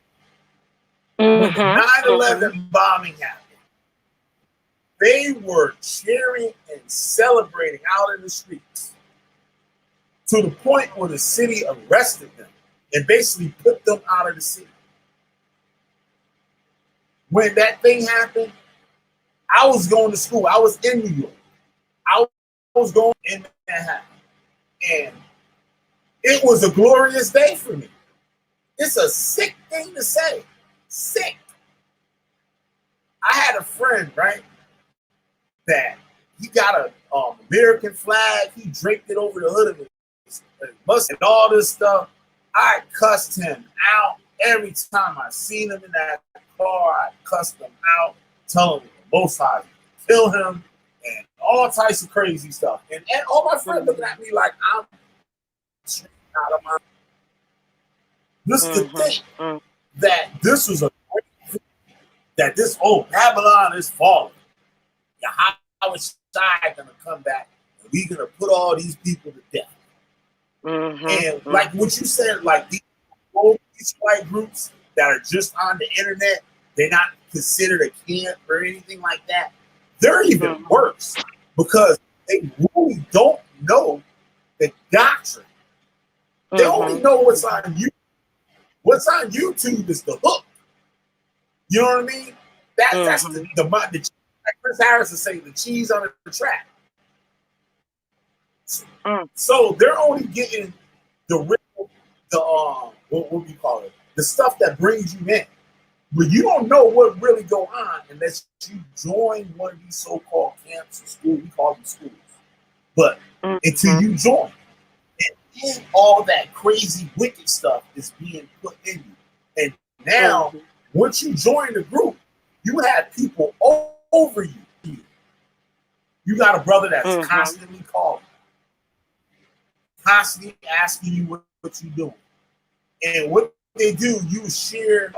When the 9/11 bombing happened, they were cheering and celebrating out in the streets to the point where the city arrested them and basically put them out of the city. When that thing happened, I was going to school. I was in New York. I was going in Manhattan. And it was a glorious day for me. It's a sick thing to say. Sick. I had a friend, right, that he got a American flag. He draped it over the hood of his bus and all this stuff. I cussed him out every time I seen him in that car. I cussed him out, telling him both sides kill him and all types of crazy stuff. And all my friends looking at me like I'm out of my. This is the thing that this was that this Babylon is falling. Yahweh Shai gonna come back and we gonna put all these people to death. And like what you said, like these white groups that are just on the internet, they're not considered a camp or anything like that. They're even worse because they really don't know the doctrine. They only know what's on YouTube. What's on YouTube is the hook. You know what I mean? That's the like Chris Harris would say, the cheese on the track. So they're only getting what we call it, the stuff that brings you in. But you don't know what really go on unless you join one of these so-called camps or schools. We call them schools. But until you join, and then all that crazy wicked stuff is being put in you. And now, once you join the group, you have people over you. You got a brother that's constantly calling, constantly asking you what you're doing. And what they do, you share.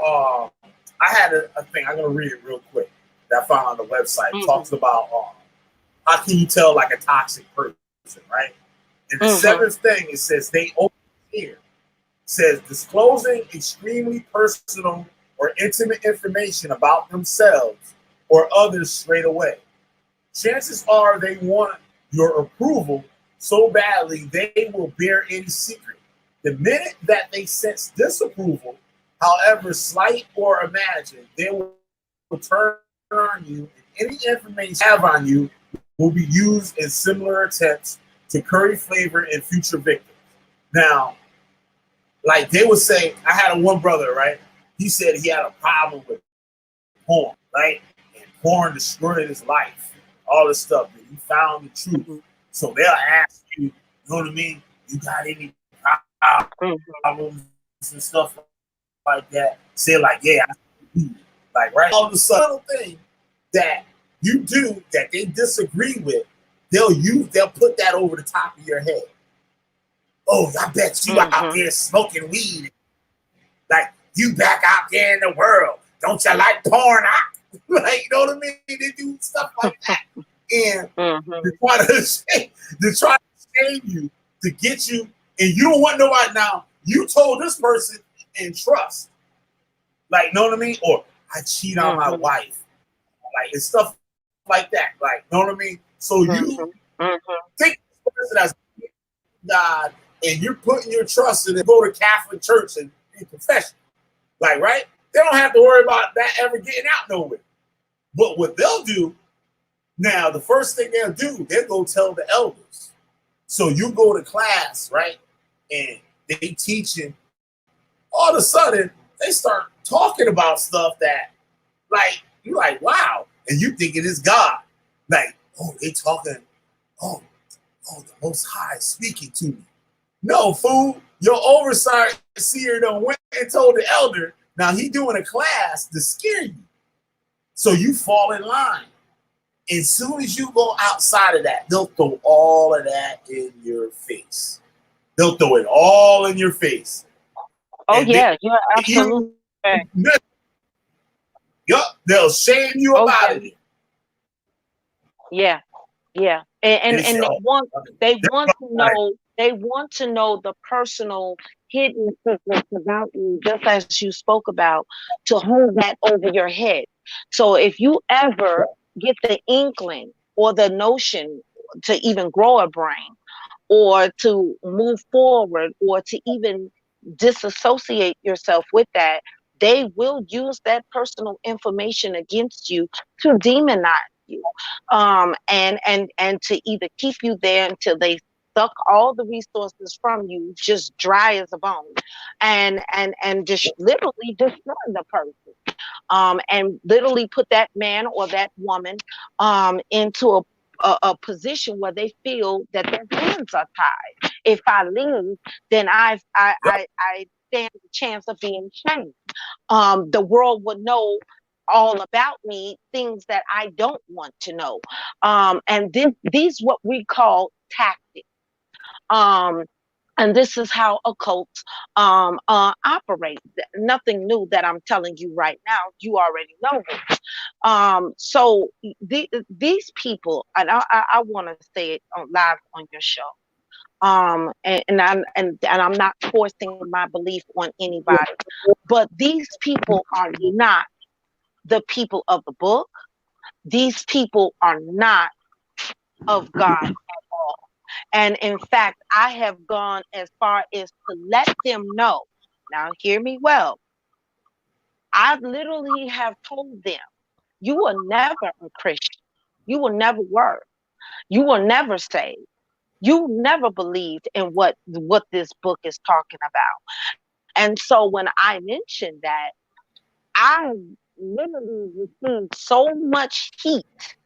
I had a thing, I'm going to read it real quick, that I found on the website. It talks about how can you tell like a toxic person, right? And the seventh thing, it says they overhear. It says disclosing extremely personal or intimate information about themselves or others straight away. Chances are they want your approval so badly they will bear any secret. The minute that they sense disapproval, however slight or imagined, they will turn on you, and any information they have on you will be used in similar attempts to curry favor in future victims. Now, like they would say, I had one brother, right? He said he had a problem with porn, right? And porn destroyed his life, all this stuff. And he found the truth. So they'll ask you, you know what I mean? You got any problems and stuff like that? Say like, yeah, like right. All the subtle thing that you do that they disagree with, they'll put that over the top of your head. Oh, I bet you out there smoking weed. Like, you back out there in the world. Don't you like porn? Like, you know what I mean? They do stuff like that. And they try to shame you to get you, and you don't want nobody now. You told this person in trust. Like, know what I mean? Or I cheat on my wife. Like, it's stuff like that. Like, know what I mean? So you think this person as God, and you're putting your trust in it, go to Catholic church and confession. Like, right? They don't have to worry about that ever getting out nowhere. But what they'll do, now, the first thing they'll do, they'll go tell the elders. So you go to class, right? And they teaching. All of a sudden, they start talking about stuff that, like, you're like, wow. And you think it is God. Like, oh, they talking, oh, the Most High is speaking to me. No, fool. Your overseer done went and told the elder, now he doing a class to scare you. So you fall in line. As soon as you go outside of that, they'll throw all of that in your face. They'll throw it all in your face. Oh, and yeah, you're absolutely right. Yup, they'll shame you about it. Yeah, yeah. And they want to know the personal hidden secrets about you, just as you spoke about, to hold that over your head. So if you ever get the inkling or the notion to even grow a brain or to move forward or to even disassociate yourself with that, they will use that personal information against you to demonize you, and to either keep you there until they suck all the resources from you, just dry as a bone, and just literally destroy the person, and literally put that man or that woman into a position where they feel that their hands are tied. If I leave, then I stand a chance of being shamed. The world would know all about me, things that I don't want to know. And these what we call tactics. And this is how occults operate. Nothing new that I'm telling you right now. You already know this. So these people, and I want to say it live on your show. And I'm not forcing my belief on anybody, but these people are not the people of the book. These people are not of God at all. And in fact, I have gone as far as to let them know. Now, hear me well. I literally have told them, you were never a Christian. You will never work. You will never save. You never believed in what this book is talking about. And so when I mentioned that, I literally received so much heat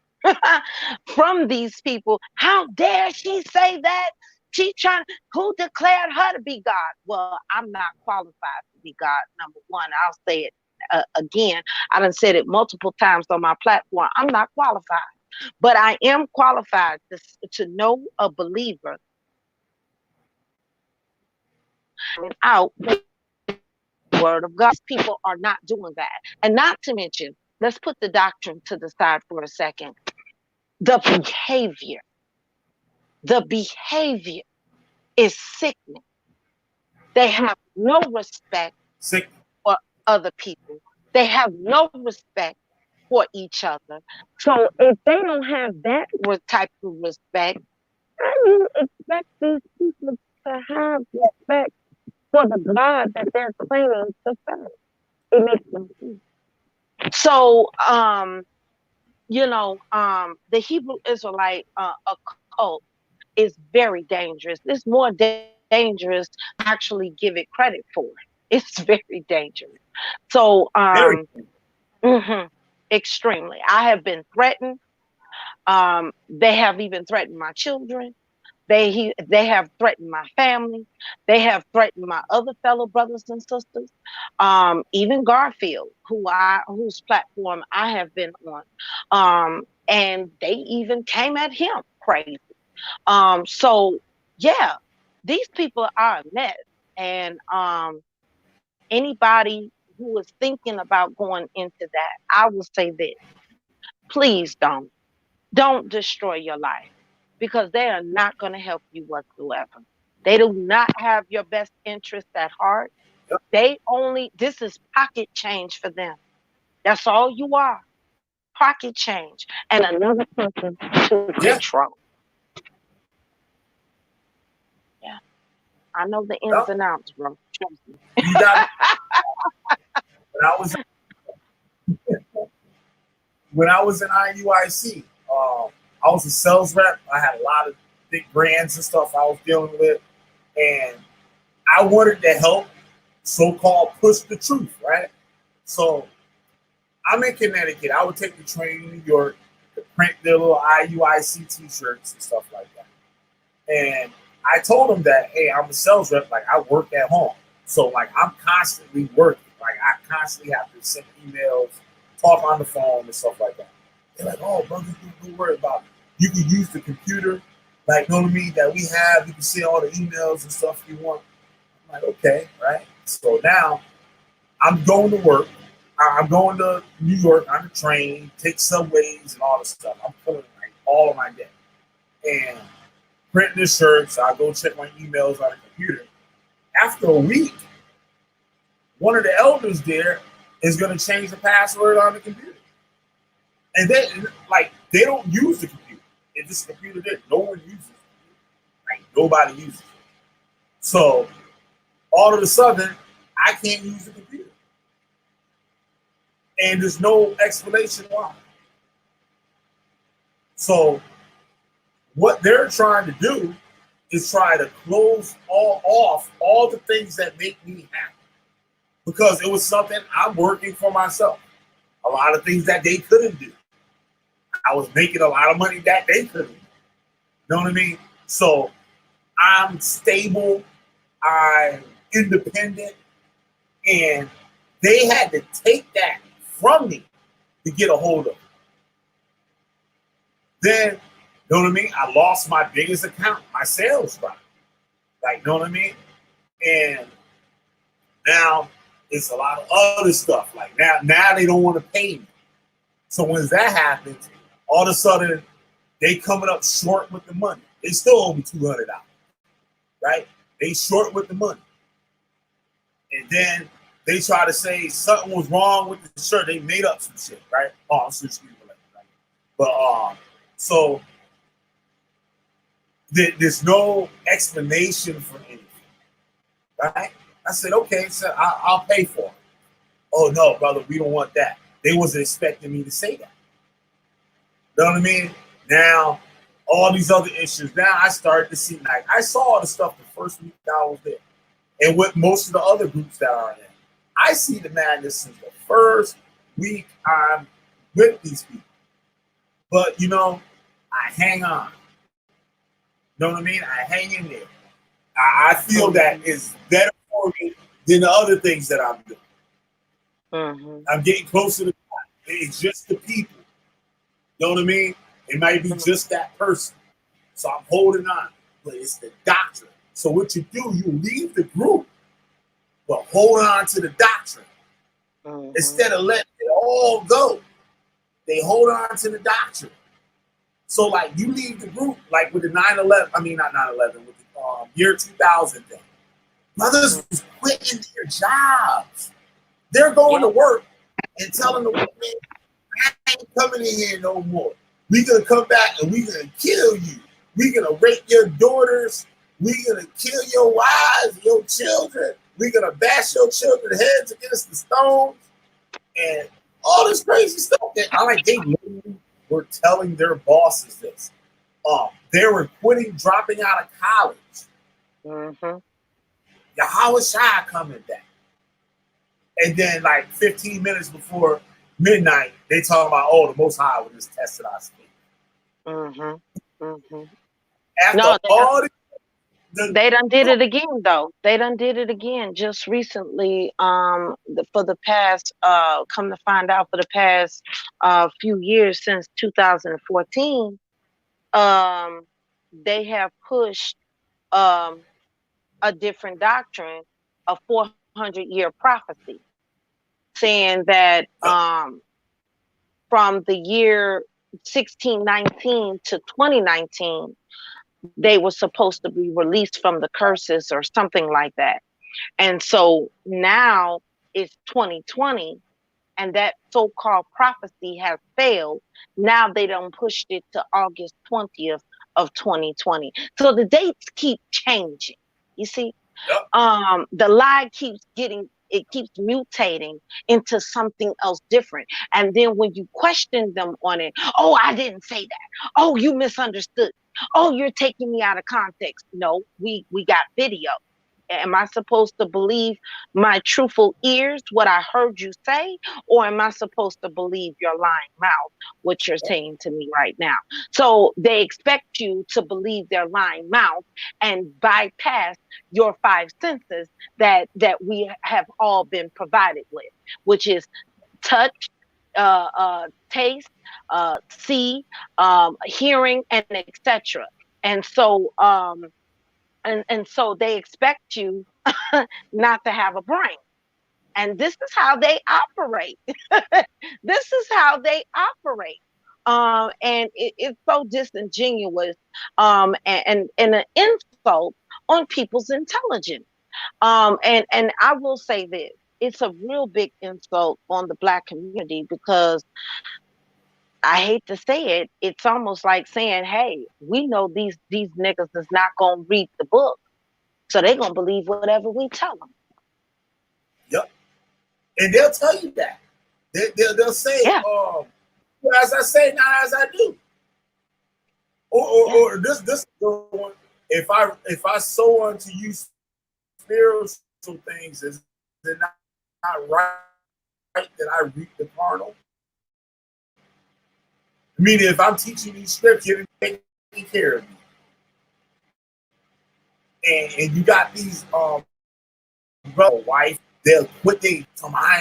from these people. How dare she say that? Who declared her to be God? Well, I'm not qualified to be God, number one. I'll say it again. I done said it multiple times on my platform. I'm not qualified. But I am qualified to know a believer out the word of God. People are not doing that. And not to mention, let's put the doctrine to the side for a second. The behavior is sickening. They have no respect for other people. They have no respect for each other. So if they don't have that type of respect, how do you expect these people to have respect for the God that they're claiming to serve? It makes no sense. So, the Hebrew Israelite occult is very dangerous. It's more dangerous to actually give it credit for. It's very dangerous. So, extremely. I have been threatened. They have even threatened my children. They have threatened my family. They have threatened my other fellow brothers and sisters. Even Garfield, whose platform I have been on. And they even came at him crazy. So yeah, these people are a mess. And anybody who is thinking about going into that, I will say this: please don't destroy your life, because they are not going to help you whatsoever. They do not have your best interest at heart. Yep. This is pocket change for them. That's all you are. Pocket change and another person to Yeah. control. Yeah. I know the ins Yep. and outs, bro. Trust me. You got when I was in IUIC, I was a sales rep. I had a lot of big brands and stuff I was dealing with, and I wanted to help so-called push the truth, right? So I'm in Connecticut. I would take the train in New York to print their little IUIC T-shirts and stuff like that. And I told them that, hey, I'm a sales rep. Like, I work at home, so like I'm constantly working. Like, I constantly have to send emails, talk on the phone, and stuff like that. They're like, oh, brother, don't worry about it. You can use the computer, like, know what I mean, that we have. You can see all the emails and stuff you want. I'm like, okay, right? So now I'm going to work. I'm going to New York on the train, take subways and all this stuff. I'm pulling like all of my day. And printing the shirts, I go check my emails on the computer. After a week, one of the elders there is going to change the password on the computer. And then, like, they don't use the computer. It's just a computer there. No one uses it. Like, nobody uses it. So, all of a sudden, I can't use the computer. And there's no explanation why. So, what they're trying to do is try to close off all the things that make me happy. Because it was something I'm working for myself. A lot of things that they couldn't do. I was making a lot of money that they couldn't do. You know what I mean? So I'm stable, I'm independent, and they had to take that from me to get a hold of it. Then, you know what I mean? I lost my biggest account, my sales spot. Like, you know what I mean? And now it's a lot of other stuff. Like now they don't want to pay me. So when that happens, all of a sudden they coming up short with the money. They still owe me $200, right? They short with the money. And then they try to say something was wrong with the shirt. They made up some shit, right? Oh, I'm switching people like that. But so there's no explanation for anything, right? I said, okay, so I'll pay for it. Oh no, brother, we don't want that. They wasn't expecting me to say that. You know what I mean? Now, all these other issues. Now I started to see, like, I saw all the stuff the first week that I was there, and with most of the other groups that are in. I see the madness since the first week I'm with these people. But you know, I hang on. You know what I mean? I hang in there. I feel that is better for me than the other things that I'm doing. Mm-hmm. I'm getting closer to God. It's just the people. You know what I mean? It might be just that person. So I'm holding on. But it's the doctrine. So what you do, you leave the group, but hold on to the doctrine. Mm-hmm. Instead of letting it all go, they hold on to the doctrine. So, like, you leave the group, like with the 9/11, I mean, not 9/11, with the year 2000 thing. Brothers was quitting their jobs. They're going to work and telling the women, I ain't coming in here no more. We're going to come back and we're going to kill you. We're going to rape your daughters. We're going to kill your wives, your children. We're going to bash your children's heads against the stones. And all this crazy stuff. That I like, they literally were telling their bosses this. They were quitting, dropping out of college. Mm-hmm. Yahweh Shai coming back. And then, like 15 minutes before midnight, they talk about, oh, the Most High will just test our faith. Mm-hmm. Mm-hmm. After they done did it again, though. They done did it again just recently. For the past, come to find out, for the past few years since 2014, they have pushed a different doctrine, a 400-year prophecy, saying that from the year 1619 to 2019, they were supposed to be released from the curses or something like that. And so now it's 2020, and that so-called prophecy has failed. Now they done pushed it to August 20th of 2020. So the dates keep changing. You see, the lie keeps mutating into something else different. And then when you question them on it, oh, I didn't say that. Oh, you misunderstood. Oh, you're taking me out of context. No, we got video. Am I supposed to believe my truthful ears, what I heard you say, or am I supposed to believe your lying mouth, what you're saying to me right now? So they expect you to believe their lying mouth and bypass your five senses that we have all been provided with, which is touch, taste, see, hearing, and etc. And so and so they expect you not to have a brain. And this is how they operate. This is how they operate. And it's so disingenuous, and an insult on people's intelligence. And I will say this, it's a real big insult on the Black community, because I hate to say it, it's almost like saying, hey, we know these niggas is not gonna read the book, so they're gonna believe whatever we tell them. Yep. And they'll tell you that. They'll say, Yeah. As I say, not as I do. Or this one, if I sow unto you spiritual things, is it not right that I reap the carnal? Meaning, if I'm teaching you scripture, you're taking care of me. And you got these brother, wife, they'll quit I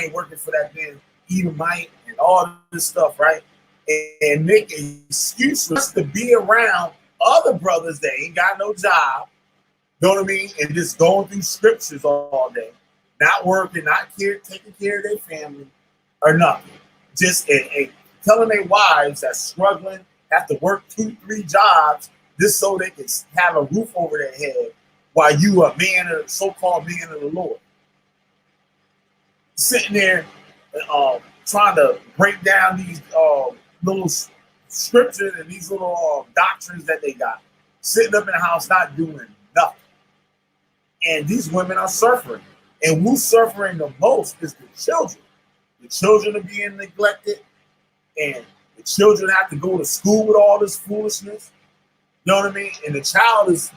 ain't working for that man, Edomite, and all this stuff, right? And make excuses to be around other brothers that ain't got no job, know what I mean? And just going through scriptures all day, not working, not taking care of their family or nothing. Just telling their wives that struggling, have to work 2-3 jobs just so they can have a roof over their head while you a so-called man of the Lord. Sitting there trying to break down these little scriptures and these little doctrines that they got. Sitting up in the house not doing nothing. And these women are suffering. And who's suffering the most is the children. The children are being neglected. And the children have to go to school with all this foolishness. You know what I mean? And the child is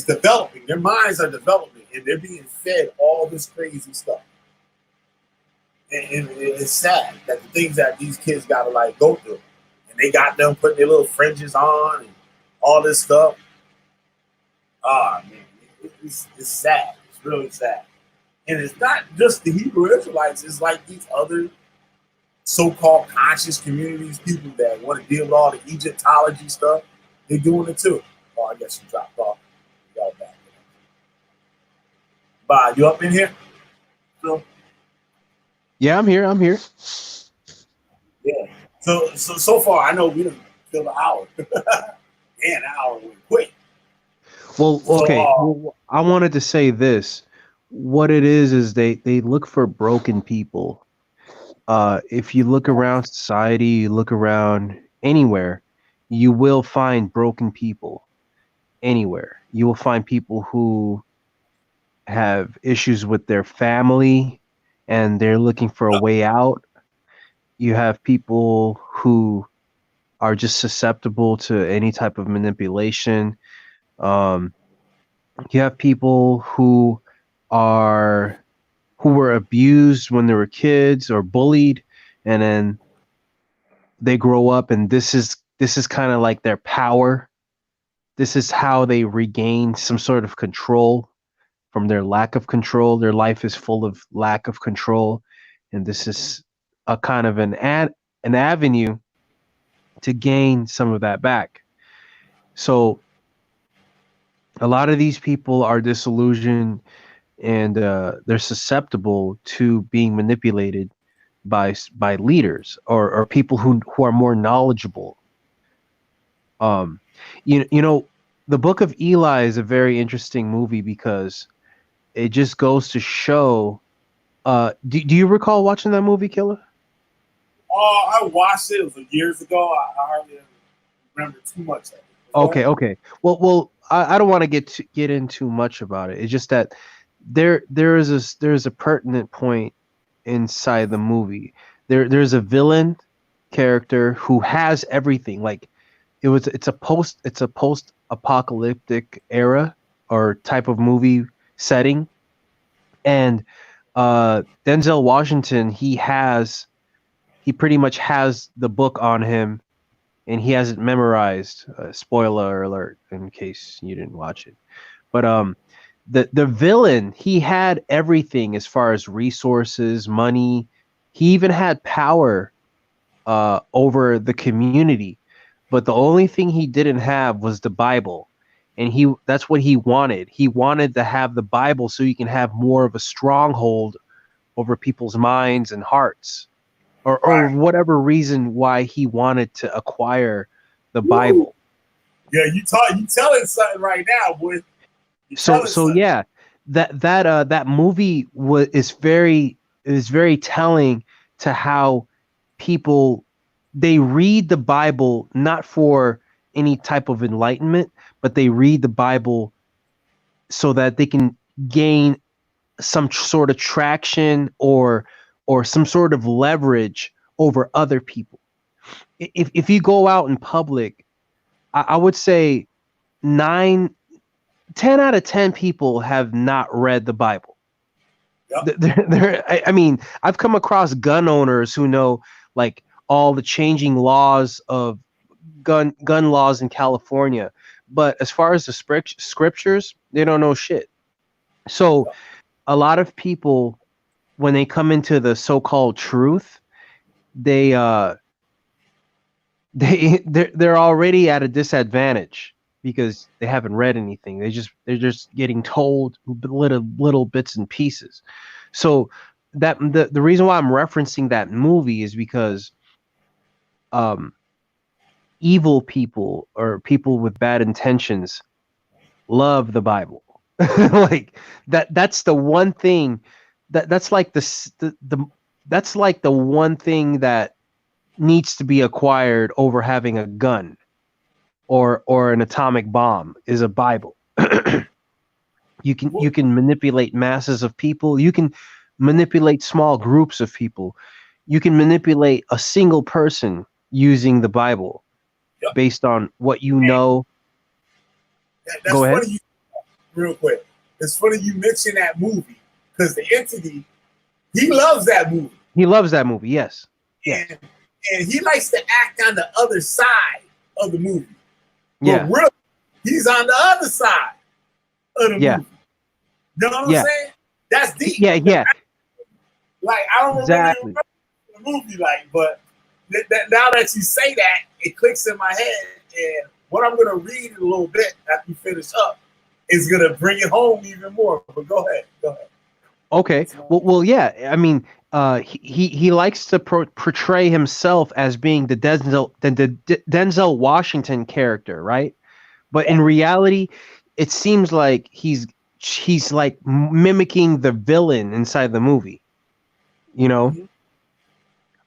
developing. Their minds are developing. And they're being fed all this crazy stuff. And it's sad that the things that these kids got to like go through. And they got them putting their little fringes on and all this stuff. Ah, man, it's sad. It's really sad. And it's not just the Hebrew Israelites. It's like these other so-called conscious communities, people that want to deal with all the Egyptology stuff. They're doing it too. Oh, I guess you dropped off. You got back. Bob, you up in here? No? Yeah, I'm here. Yeah. So far, I know we didn't fill the hour. Man, the hour went quick. Well, okay. I wanted to say this. What it is they look for broken people. If you look around society, you look around anywhere, you will find broken people. Anywhere. You will find people who have issues with their family and they're looking for a way out. You have people who are just susceptible to any type of manipulation. You have people who were abused when they were kids or bullied, and then they grow up and this is kind of like their power. This is how they regain some sort of control from their lack of control. Their life is full of lack of control, and this is a kind of an avenue to gain some of that back. So A lot of these people are disillusioned, and they're susceptible to being manipulated by leaders or people who are more knowledgeable. Um, you know, the Book of Eli is a very interesting movie because it just goes to show. Do you recall watching that movie, Killer? I watched it. It was years ago. I hardly remember too much of it. Okay, okay. Well, I don't want to get in too much about it. It's just that there's a pertinent point inside the movie. There's a villain character who has everything. Like it's a post apocalyptic era or type of movie setting, and Denzel Washington he pretty much has the book on him, and he has it memorized. Spoiler alert, in case you didn't watch it. But the villain, he had everything as far as resources, money. He even had power over the community. But the only thing he didn't have was the Bible, and that's what he wanted. He wanted to have the Bible so he can have more of a stronghold over people's minds and hearts, or whatever reason why he wanted to acquire the Bible. Yeah, you telling something right now, boy. So yeah, that movie is very telling to how people, they read the Bible not for any type of enlightenment, but they read the Bible so that they can gain some sort of traction or some sort of leverage over other people. If you go out in public, I would say 10 out of 10 people have not read the Bible. Yep. I mean, I've come across gun owners who know like all the changing laws of gun laws in California, but as far as the scriptures, they don't know shit. So a lot of people, when they come into the so-called truth, they're already at a disadvantage because they haven't read anything. They're just getting told little bits and pieces. So that the reason why I'm referencing that movie is because evil people or people with bad intentions love the Bible. Like that's the one thing that's like that's like the one thing that needs to be acquired over having a gun or an atomic bomb is a Bible. You can manipulate masses of people. You can manipulate small groups of people. You can manipulate a single person using the Bible based on what you know. That's Go ahead. Funny real quick. It's funny you mentioned that movie because the entity, he loves that movie. He loves that movie, yes. And he likes to act on the other side of the movie. Yeah. But really, he's on the other side of the movie. You know what I'm saying? That's deep. Yeah. Like, I don't remember the movie, like, but now that you say that, it clicks in my head. And what I'm going to read in a little bit after you finish up is going to bring it home even more. But go ahead. Okay. Well, yeah. I mean, he likes to portray himself as being the Denzel Washington character, right? But in reality, it seems like he's like mimicking the villain inside the movie, you know. Mm-hmm.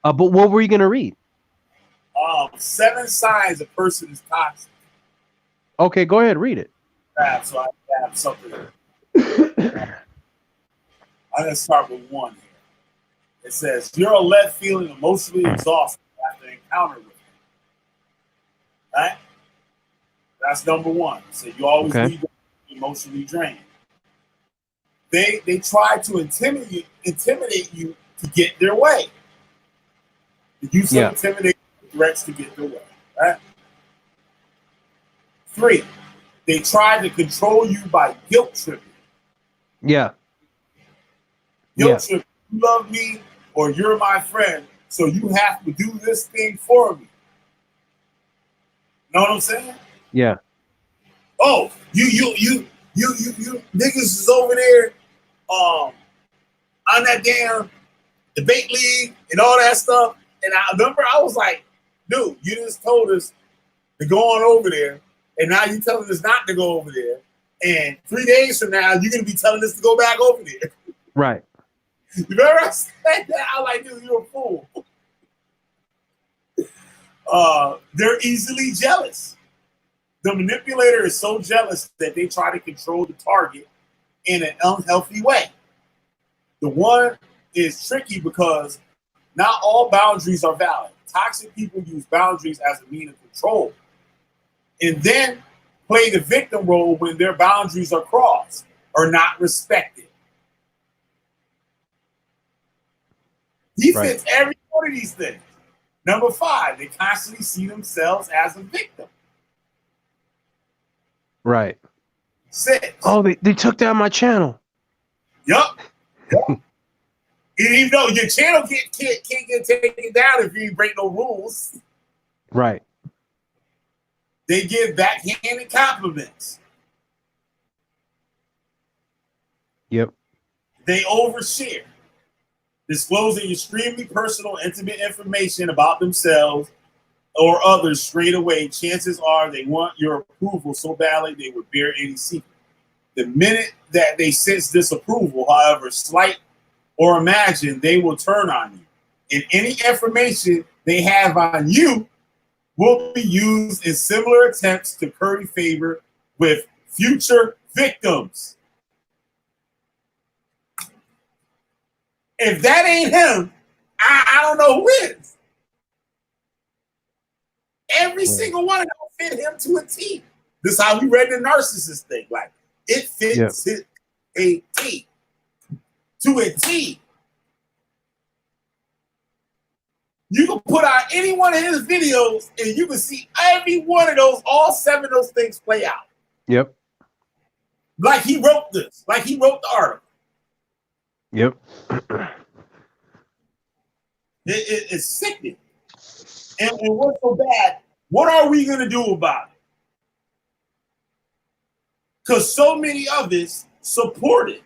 But what were you gonna read? 7 signs a person is toxic. Okay, go ahead, read it. So I have something. I'm going to start with 1 here. It says, you're left feeling emotionally exhausted after encounter with him. Right? That's number 1. So you always leave emotionally drained. They try to intimidate you to get their way. The use of intimidation threats to get their way. Right? 3, they try to control you by guilt tripping. Yeah. Guilt trip. You love me or you're my friend, so you have to do this thing for me. Know what I'm saying? Yeah. oh, you niggas is over there on that damn debate league and all that stuff. And I remember I was like, dude, you just told us to go on over there, and now you telling us not to go over there. And 3 days from now, you're gonna be telling us to go back over there. Right. You remember I said that? I like, dude, you're a fool. They're easily jealous. The manipulator is so jealous that they try to control the target in an unhealthy way. The one is tricky because not all boundaries are valid. Toxic people use boundaries as a means of control and then play the victim role when their boundaries are crossed or not respected. He fits every one of these things. Number 5, they constantly see themselves as a victim. Right. 6. Oh, they took down my channel. Yup. And even though your channel can't get taken down if you break no rules. Right. They give backhanded compliments. Yep. They overshare, disclosing extremely personal, intimate information about themselves or others straight away. Chances are they want your approval so badly they would bear any secret. The minute that they sense disapproval, however slight or imagined, they will turn on you. And any information they have on you will be used in similar attempts to curry favor with future victims. If that ain't him, I don't know who is. Every single one of them fit him to a T. This is how we read the narcissist thing. Like, it fits a T. To a T. You can put out any one of his videos and you can see every one of those, all 7 of those things play out. Yep. Like he wrote this, like he wrote the article. Yep. It's sickening. And what's so bad, what are we going to do about it? Because so many of us support it.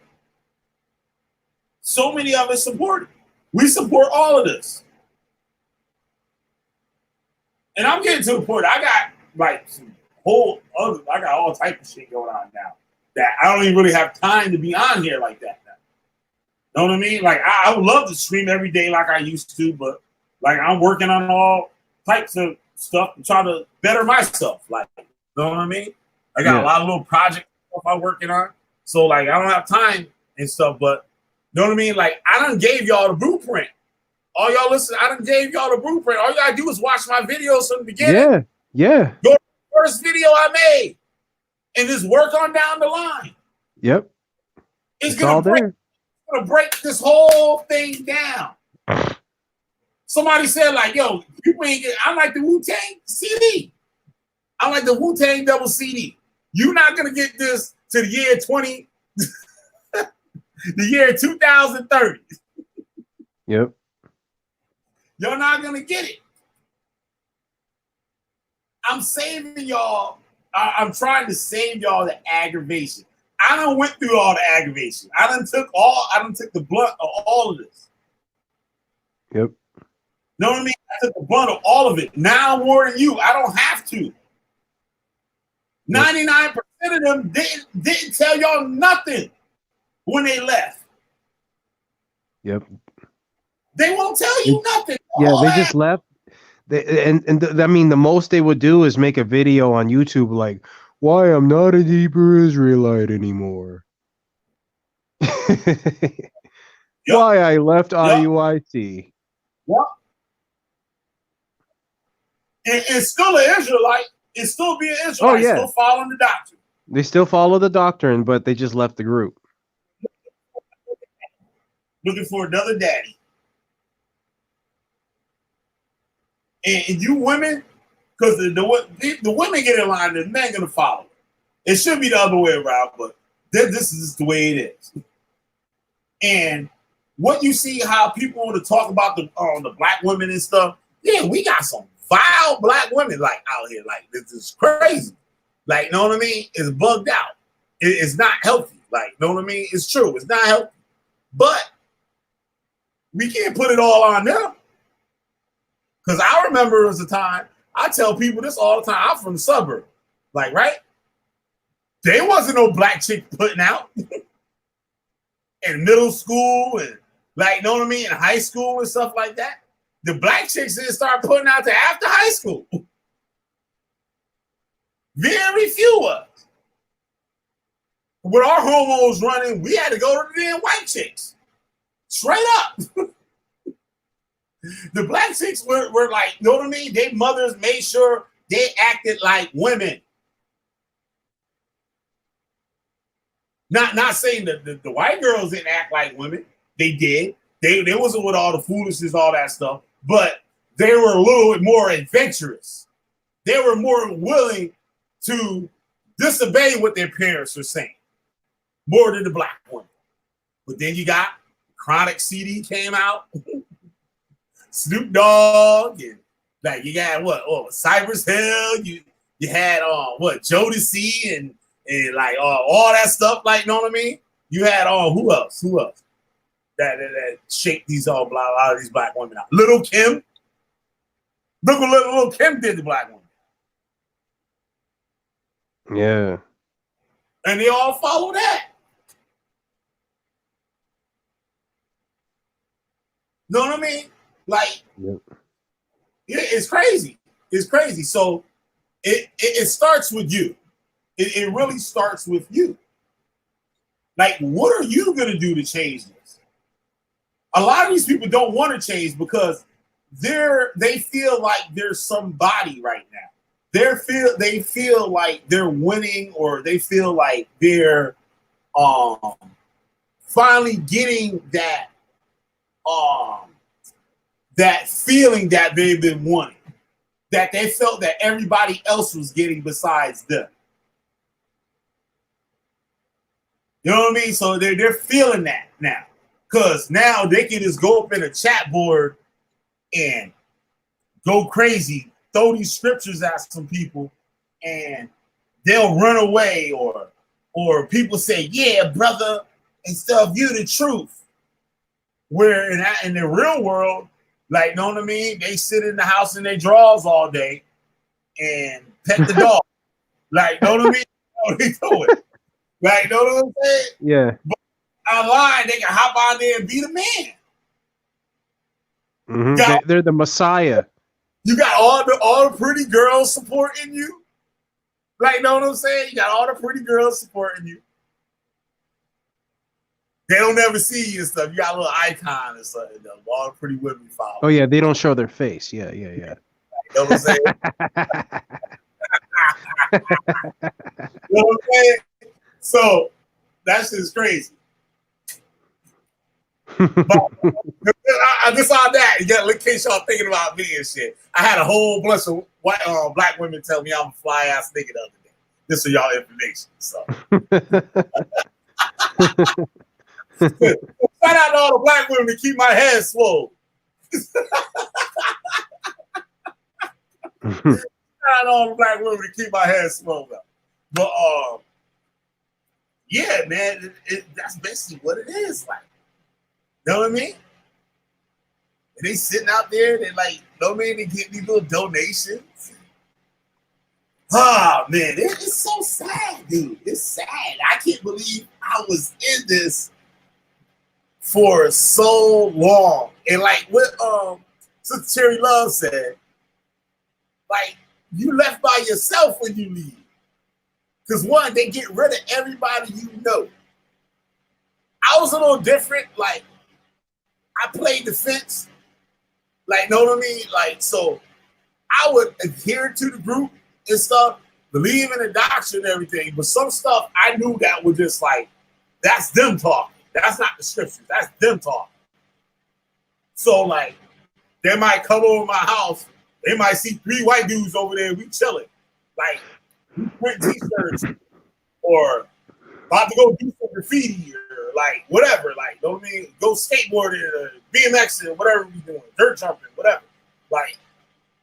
So many of us support it. We support all of this. And I'm getting to the point, I got like I got all type of shit going on now that I don't even really have time to be on here like that now. Know what I mean? Like I would love to stream every day like I used to, but like I'm working on all types of stuff to try to better myself. Like, you know what I mean? I got a lot of little project stuff I'm working on. So like I don't have time and stuff, but you know what I mean? Like I done gave y'all the blueprint. All y'all listen, I done gave y'all the blueprint. All you gotta do is watch my videos from the beginning. Yeah. Go to the first video I made and just work on down the line. Yep. It's gonna break this whole thing down. Somebody said, like, yo, people ain't get, I like the Wu-Tang CD. I like the Wu-Tang double CD. You're not gonna get this to the year 20, the year 2030. Yep. You're not gonna get it. I'm saving y'all. I'm trying to save y'all the aggravation. I done went through all the aggravation. I done took the blunt of all of this. Yep. Know what I mean? I took the blunt of all of it. Now more than you. I don't have to. 99% of them didn't tell y'all nothing when they left. Yep. They won't tell you nothing. Yeah, they just left. I mean, the most they would do is make a video on YouTube like, why I'm not a Hebrew Israelite anymore. Why I left IUIC. Yep. And still an Israelite. And still be an Israelite. Still following the doctrine. They still follow the doctrine, but they just left the group. Looking for another daddy. And you women, because the women get in line, the men gonna follow. It should be the other way around, but this is just the way it is. And what you see, how people want to talk about the black women and stuff. Yeah, we got some vile black women like out here. Like this is crazy. Like, know what I mean? It's bugged out. It's not healthy. Like, know what I mean? It's true. It's not healthy. But we can't put it all on them. Because I remember it was a time, I tell people this all the time. I'm from the suburb. Like, right? There wasn't no black chick putting out in middle school and, like, know what I mean? In high school and stuff like that. The black chicks didn't start putting out to after high school. Very few of us. With our hormones running, we had to go to the damn white chicks. Straight up. The black chicks were like, you know what I mean? Their mothers made sure they acted like women. Not saying that the white girls didn't act like women. They did. They wasn't with all the foolishness, all that stuff. But they were a little bit more adventurous. They were more willing to disobey what their parents were saying. More than the black women. But then you got Chronic CD came out. Snoop Dogg, and like you got what Cypress Hill, you had what Jodeci and like all that stuff, like, know what I mean? You had who else that shaped these a lot of these black women out. Little Kim. Look what Little Kim did to black women. Yeah. And they all follow that. Know what I mean? Like, yep. It's crazy. It's crazy. So it starts with you. It really starts with you. Like, what are you going to do to change this? A lot of these people don't want to change because they feel like there's somebody right now. They feel like they're winning, or they feel like they're finally getting that that feeling that they've been wanting, that they felt that everybody else was getting besides them. You know what I mean? So they're feeling that now, because now they can just go up in a chat board and go crazy, throw these scriptures at some people, and they'll run away, or people say, "Yeah, brother," instead of "You the truth." Where in the real world, like, know what I mean? They sit in the house in their drawers all day and pet the dog. Like, know what I mean? What they doing? Like, know what I'm saying? Yeah. But online, they can hop on there and be the man. Mm-hmm. They're the Messiah. You got all the pretty girls supporting you. Like, know what I'm saying? You got all the pretty girls supporting you. They don't ever see you and stuff. You got a little icon and stuff. All the pretty women follow. Oh yeah, they don't show their face. Yeah. You know what I'm saying? You know what I'm saying? So that's just crazy. But just on that, in case y'all thinking about me and shit, I had a whole bunch of white black women tell me I'm a fly ass nigga the other day. This is y'all information. So shout out to all the black women to keep my head swole. Shout out to all the black women to keep my head swole up. But yeah, man, that's basically what it is like. You know what I mean? And they sitting out there, they like, you know what I mean? They get these little donations. Oh man, it's so sad, dude. It's sad. I can't believe I was in this for so long. And like what Sister Cherry Love said, like, you left by yourself when you leave. Because one, they get rid of everybody you know. I was a little different. Like, I played defense. Like, know what I mean? Like, so I would adhere to the group and stuff, believe in the doctrine and everything. But some stuff I knew that was just like, that's them talking. That's not the scriptures. That's them talking. So, like, they might come over my house. They might see 3 white dudes over there. We chilling. Like, we print t-shirts or about to go do some graffiti or like whatever. Like, know what I mean? Go skateboarding or BMXing or whatever we doing. Dirt jumping, whatever. Like,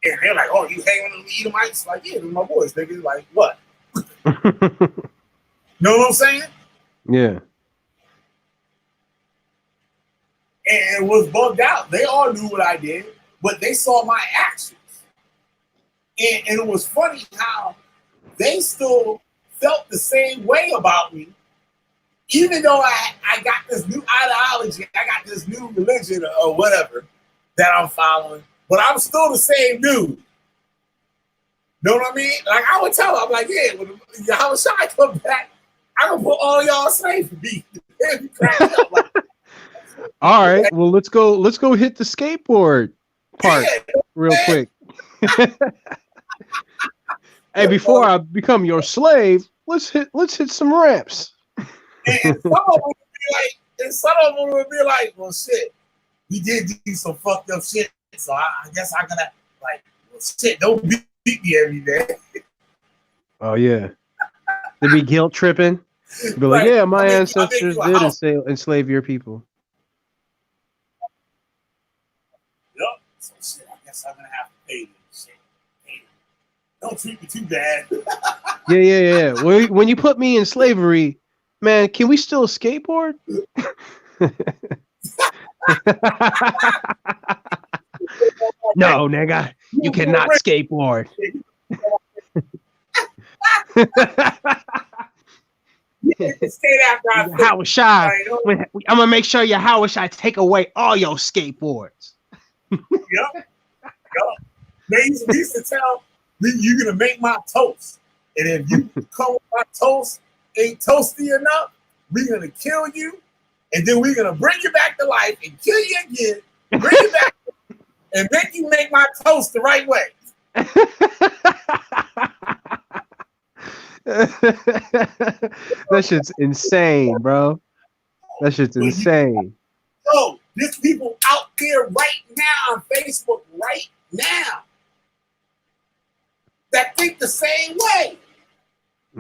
and they're like, "Oh, you hanging with the Edomites?" Like, yeah, they're my boys. Niggas like, what? Know what I'm saying? Yeah. And it was bugged out. They all knew what I did, but they saw my actions. And it was funny how they still felt the same way about me, even though I got this new ideology, I got this new religion or whatever that I'm following, but I'm still the same dude. Know what I mean? Like I would tell them, I'm like, yeah, when I come back, I'm gonna put all y'all slave for me. Like, all right, well let's go hit the skateboard part real quick. Hey, before I become your slave, let's hit some ramps. And some of them would be like, well shit, we did do some fucked up shit, so I guess I'm gonna like, well shit, don't beat me every day. Oh yeah. They be guilt tripping. Be like, yeah, my ancestors did enslave your people. Yep. So shit, I guess I'm gonna have to pay this shit. Don't treat me too bad. Yeah. When you put me in slavery, man, can we still skateboard? No, nigga, you cannot skateboard. How shy? I'm gonna make sure your how shy take away all your skateboards. Yep. They used to tell me, you're gonna make my toast, and if you come with my toast ain't toasty enough, we're gonna kill you, and then we're gonna bring you back to life and kill you again, bring you back, and make you make my toast the right way. That shit's insane, bro. That shit's insane. Yo, there's people out there right now on Facebook right now that think the same way.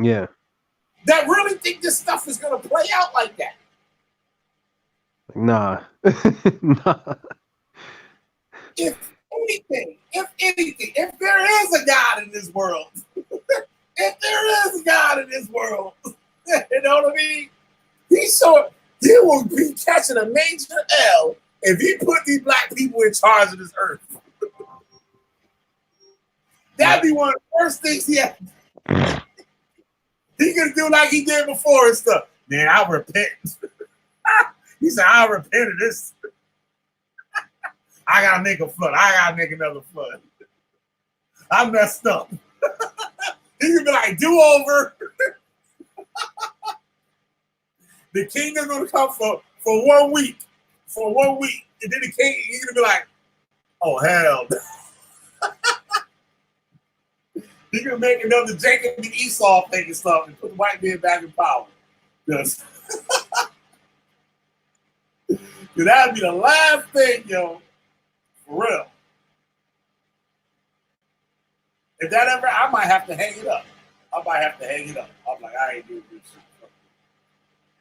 Yeah. That really think this stuff is gonna play out like that. Nah. Nah. If anything, if there is a God in this world, if there is a God in this world, you know what I mean? He will be catching a major L if he put these black people in charge of this earth. That'd be one of the first things he had. He gonna do like he did before and stuff. Man, I repent. He said, I repent of this. I gotta make a flood. I gotta make another flood. I messed up. He gonna be like, do over. The king is gonna come for 1 week. For 1 week. And then the king, he's gonna be like, oh hell. He's gonna make another Jacob and Esau thing and stuff and put the white man back in power. Because that'd be the last thing, yo. For real. If that ever, I might have to hang it up. I'm like, I ain't doing this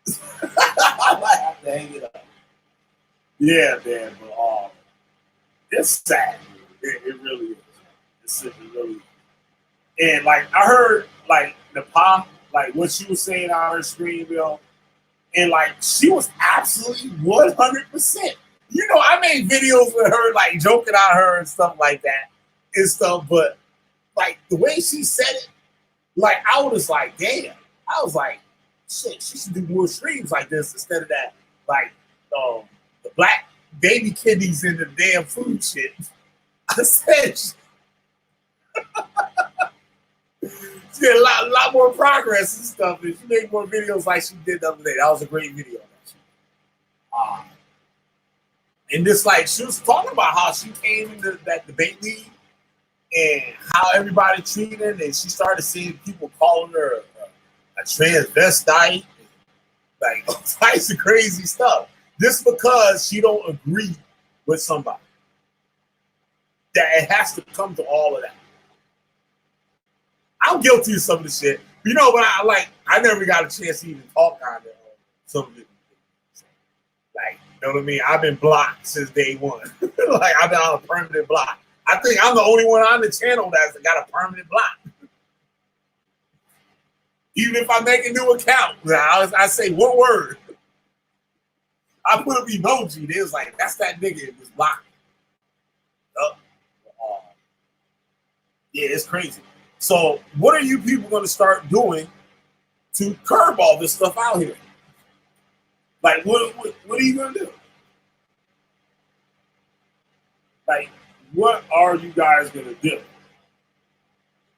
shit. I might have to hang it up. Yeah, man, but it's sad. It really is. It's simply really is. And like I heard like the pop, like what she was saying on her screen, yo, and like she was absolutely 100%. You know, I made videos with her, like joking on her and stuff like that and stuff, but like the way she said it, like I was like, damn. I was like, shit, she should do more streams like this instead of that, like the black baby kidneys in the damn food shit. I said, she did a lot more progress and stuff, and she made more videos like she did the other day. That was a great video. And this, like, she was talking about how she came into that debate league and how everybody treated her, and she started seeing people calling her a transvestite, like all types of crazy stuff. Just because she don't agree with somebody. That it has to come to all of that. I'm guilty of some of the shit. You know, but I never got a chance to even talk on some of it. Like, you know what I mean? I've been blocked since day one. Like, I've been on a permanent block. I think I'm the only one on the channel that's got a permanent block. Even if I make a new account, I say one word. I put up emoji. They was like, that's that nigga in this block. Yeah, it's crazy. So what are you people going to start doing to curb all this stuff out here? Like, what are you going to do? Like, what are you guys going to do?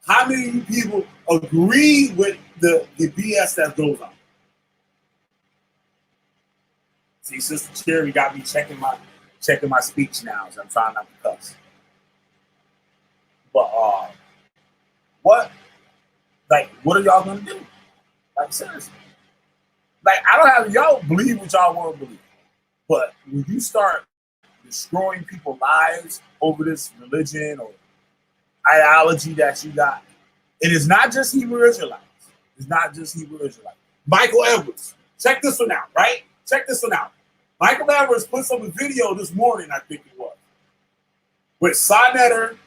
How many of you people agree with the BS that goes on? See, Sister Cherry got me checking my speech now, so I'm trying not to cuss. But what are y'all gonna do? Like, seriously. Like, I don't have y'all believe what y'all want to believe. But when you start destroying people's lives over this religion or ideology that you got, it is not just Hebrew Israelites. It's not just Hebrew Israelites. Michael Edwards, check this one out, right? Check this one out. Michael Edwards put up a video this morning, I think it was, with Sonetter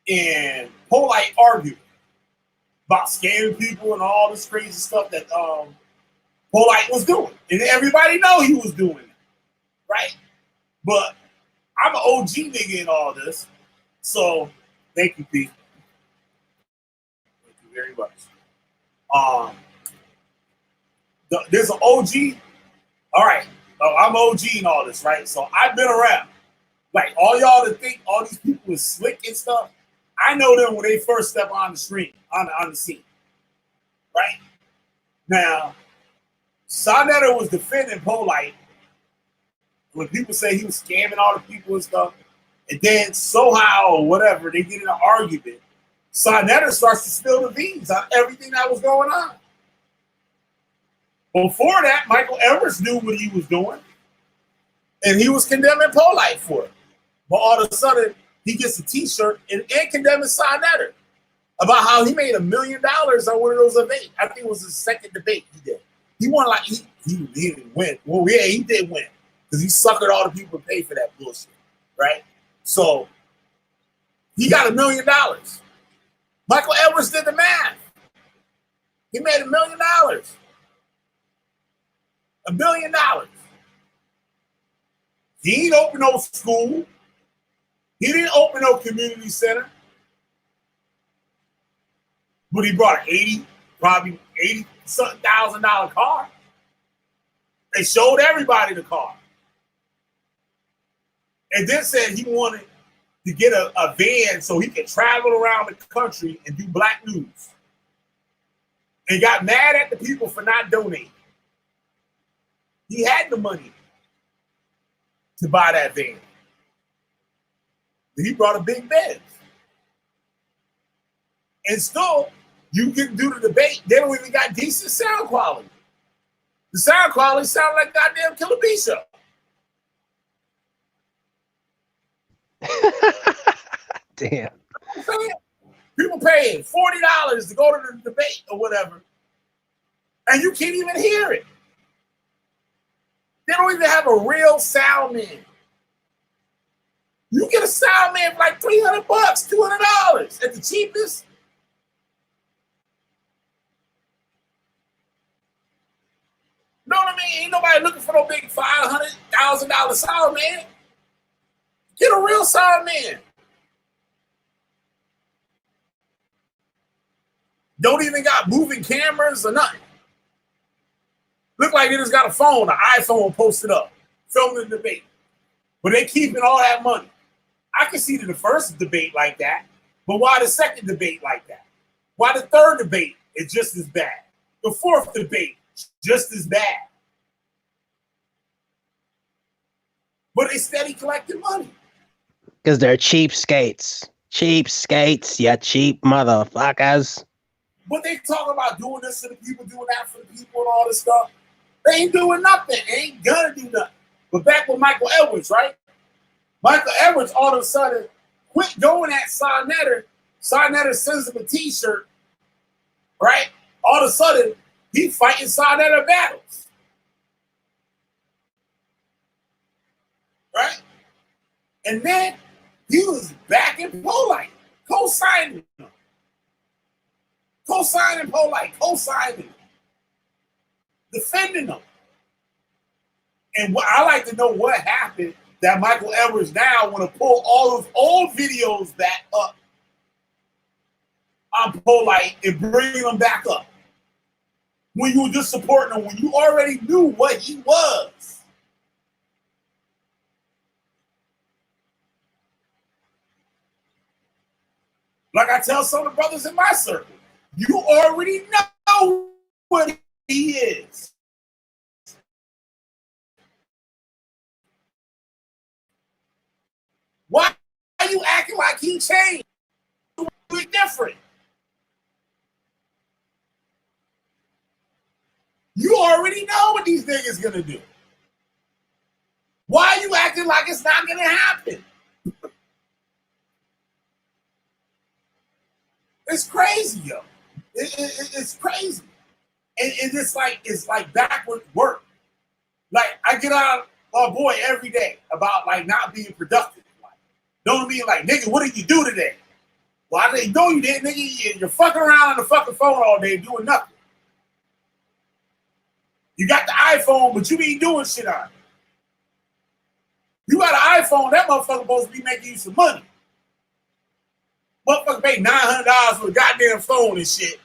and Polite arguing about scamming people and all this crazy stuff that Polite was doing. And everybody know he was doing it, right? But I'm an OG nigga in all this. So thank you, Pete. Thank you very much. There's an OG. All right. I'm OG in all this, right? So I've been around. Like, all y'all that think all these people is slick and stuff, I know them when they first step on the screen, on the scene, right? Now, Sonetter was defending Polite when people say he was scamming all the people and stuff, and then somehow or whatever, they get in an argument. Sonetter starts to spill the beans on everything that was going on. Before that, Michael Edwards knew what he was doing, and he was condemning Polite for it. But all of a sudden, he gets a T-shirt and condemning Sonetter about how he made $1 million on one of those debates. I think it was his second debate he did. He won like he didn't win. Well, yeah, he did win because he suckered all the people to pay for that bullshit, right? So he got $1 million. Michael Edwards did the math. He made $1 million. $1 billion. He ain't open no school. He didn't open no community center. But he brought an probably $80-something thousand car. They showed everybody the car. And then said he wanted to get a van so he could travel around the country and do black news. And got mad at the people for not donating. He had the money to buy that van. He brought a big Benz. And still, you can do the debate. They don't even got decent sound quality. The sound quality sounds like goddamn Killer B show. Damn. People paying $40 to go to the debate or whatever, and you can't even hear it. They don't even have a real sound man. You get a sound man for like $300, $200 at the cheapest. Know what I mean? Ain't nobody looking for no big $500,000 sound man. Get a real sound man. Don't even got moving cameras or nothing. Look like they just got a phone, an iPhone posted up, filming the debate. But they keeping all that money. I can see the first debate like that, but why the second debate like that? Why the third debate is just as bad? The fourth debate, just as bad. But they steady collecting money. Because they're cheapskates. Cheapskates, you cheap motherfuckers. But they talk about doing this to the people, doing that for the people and all this stuff. They ain't doing nothing. They ain't gonna do nothing. But back with Michael Edwards, right? Michael Edwards all of a sudden quit going at Sonetter. Sonetter sends him a T-shirt, right? All of a sudden, he's fighting Sonetter battles. Right? And then he was back in Polite, co-signing him. co-signing Polite, co-signing, defending them. And what I like to know what happened that Michael Edwards now want to pull all those old videos back up on Polite and bring them back up. When you were just supporting him, when you already knew what he was. Like I tell some of the brothers in my circle, you already know what he is. Why are you acting like he changed? We're different. You already know what these niggas gonna do. Why are you acting like it's not gonna happen? It's crazy, yo. It's crazy. And it's like backward work. Like I get on my boy every day about like not being productive. Like, don't mean like, nigga, what did you do today? Well, I didn't know you did, nigga. You're fucking around on the fucking phone all day doing nothing. You got the iPhone, but you ain't doing shit on it. You got an iPhone, that motherfucker supposed to be making you some money. Motherfucker paid $900 for a goddamn phone and shit,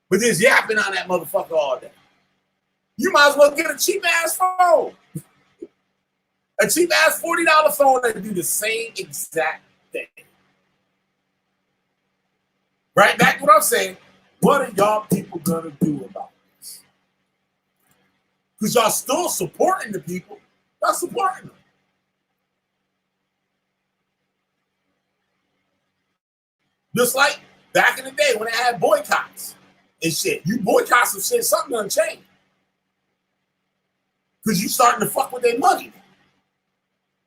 but just yapping on that motherfucker all day. You might as well get a cheap ass phone. A cheap ass $40 phone that do the same exact thing. Right back to what I'm saying. What are y'all people gonna do about this? Because y'all still supporting the people. Y'all supporting them. Just like back in the day when they had boycotts and shit. You boycott some shit, something gonna change. Because you starting to fuck with their money.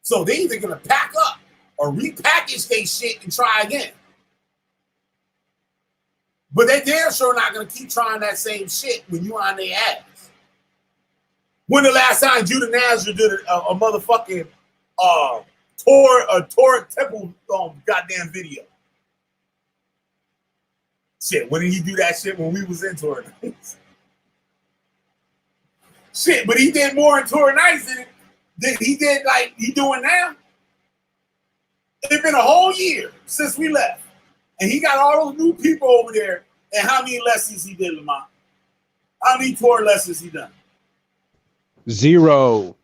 So they either gonna pack up or repackage their shit and try again. But they damn sure not gonna keep trying that same shit when you on their ass. When the last time Judah Nazareth did a motherfucking Torah temple goddamn video? Shit, when did he do that shit when we was in Torah Nights? Shit, but he did more in Torah Nights than he did like he doing now. It's been a whole year since we left. And he got all those new people over there. And how many lessons he did, Lamont? How many Torah lessons he done? 0.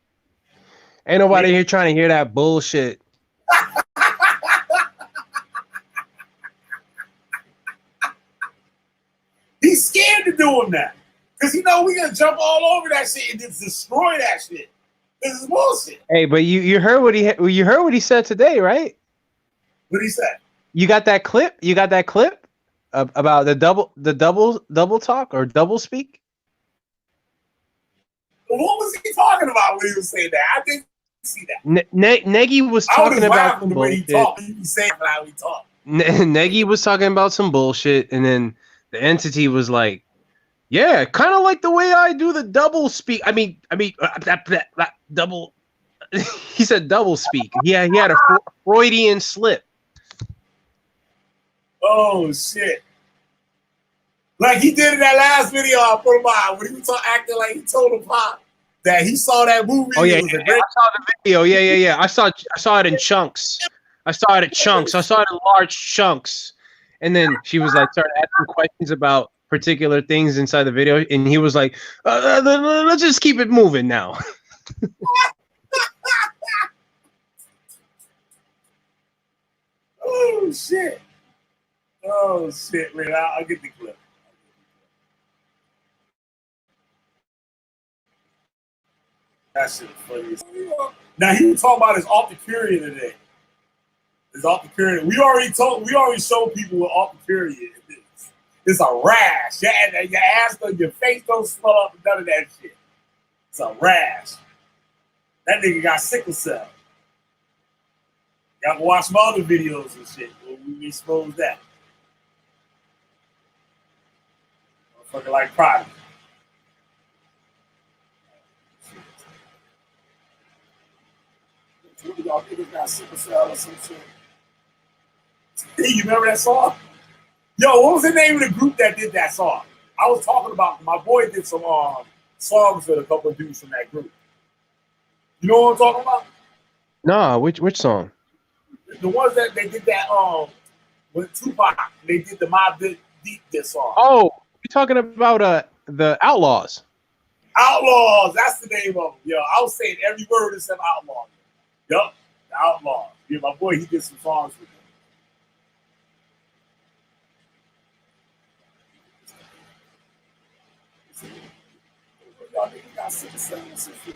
Ain't nobody here trying to hear that bullshit. He's scared to do him that. Because he know we gonna jump all over that shit and just destroy that shit. This is bullshit. Hey, but you heard what he said today, right? What he said? You got that clip? You got that clip about the double talk or double speak? What was he talking about when he was saying that? I didn't see that. Negi was talking about some the way he bullshit. talked. He was saying how he talked. Negi was talking about some bullshit, and then the entity was like, "Yeah, kind of like the way I do the double speak. I mean, that double." He said double speak. Yeah, he had a Freudian slip. Oh shit! Like he did in that last video I put him on when he was acting like he told him Pop that he saw that movie. Oh yeah, I saw the video. Yeah. I saw it in chunks. I saw it in chunks. I saw it in large chunks. And then she was like, started asking questions about particular things inside the video, and he was like, "Let's just keep it moving now." Oh shit! Oh shit, man! I'll get the clip. That shit is funny. Now he was talking about his Alta-Period today. His Alta-Period. We already showed people what Alta-Period is. It's a rash. Your ass, your face don't swell up and none of that shit. It's a rash. That nigga got sickle cell. Y'all can watch some other videos and shit where we expose that. Motherfucker like Prodigy. What y'all niggas got sickle cell or some shit? You remember that song? Yo, what was the name of the group that did that song? I was talking about, my boy did some songs with a couple of dudes from that group. You know what I'm talking about? Nah, which song? The ones that they did that with Tupac. They did the Mobb Deep this song. Oh, you're talking about the Outlaws. Outlaws, that's the name of them. Yo, I was saying every word except Outlaws. Yup, the Outlaws. Yeah, my boy, he did some songs with them. Y'all niggas got 6 seconds and shit.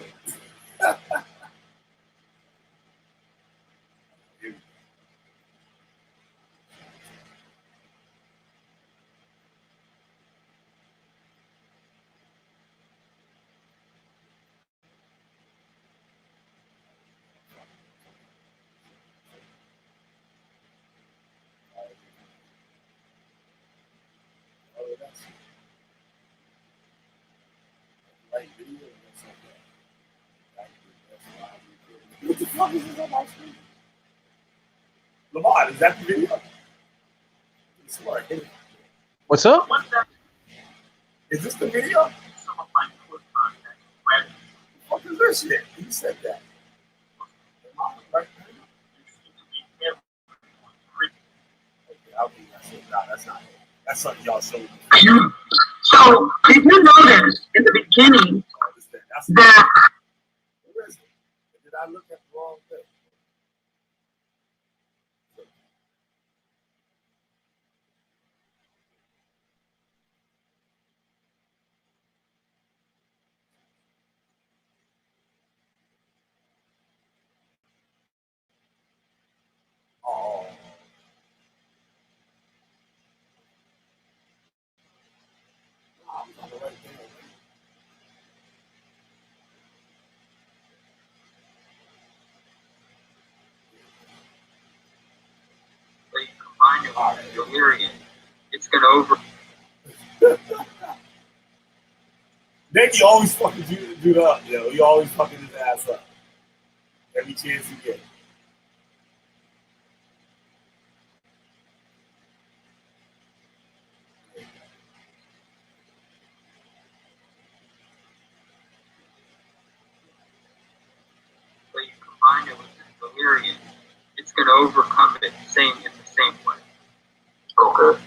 What the fuck is this on my screen? Lamar, is that the video? What's up? Is this the video? What is this shit? Who said that? Right? Okay, I'll be that shit. Nah, that's not it. That's something y'all showed me. So, did you notice in the beginning that Where is it? Did I look at the wrong thing? Oh. I was on the right thing. when you combine it with the delirium, it's going to over. Nicky always fucking do it up, yo. He always fucking his ass up. Every chance he gets. When you combine it with the delirium, it's going to overcome it in the same way. Okay.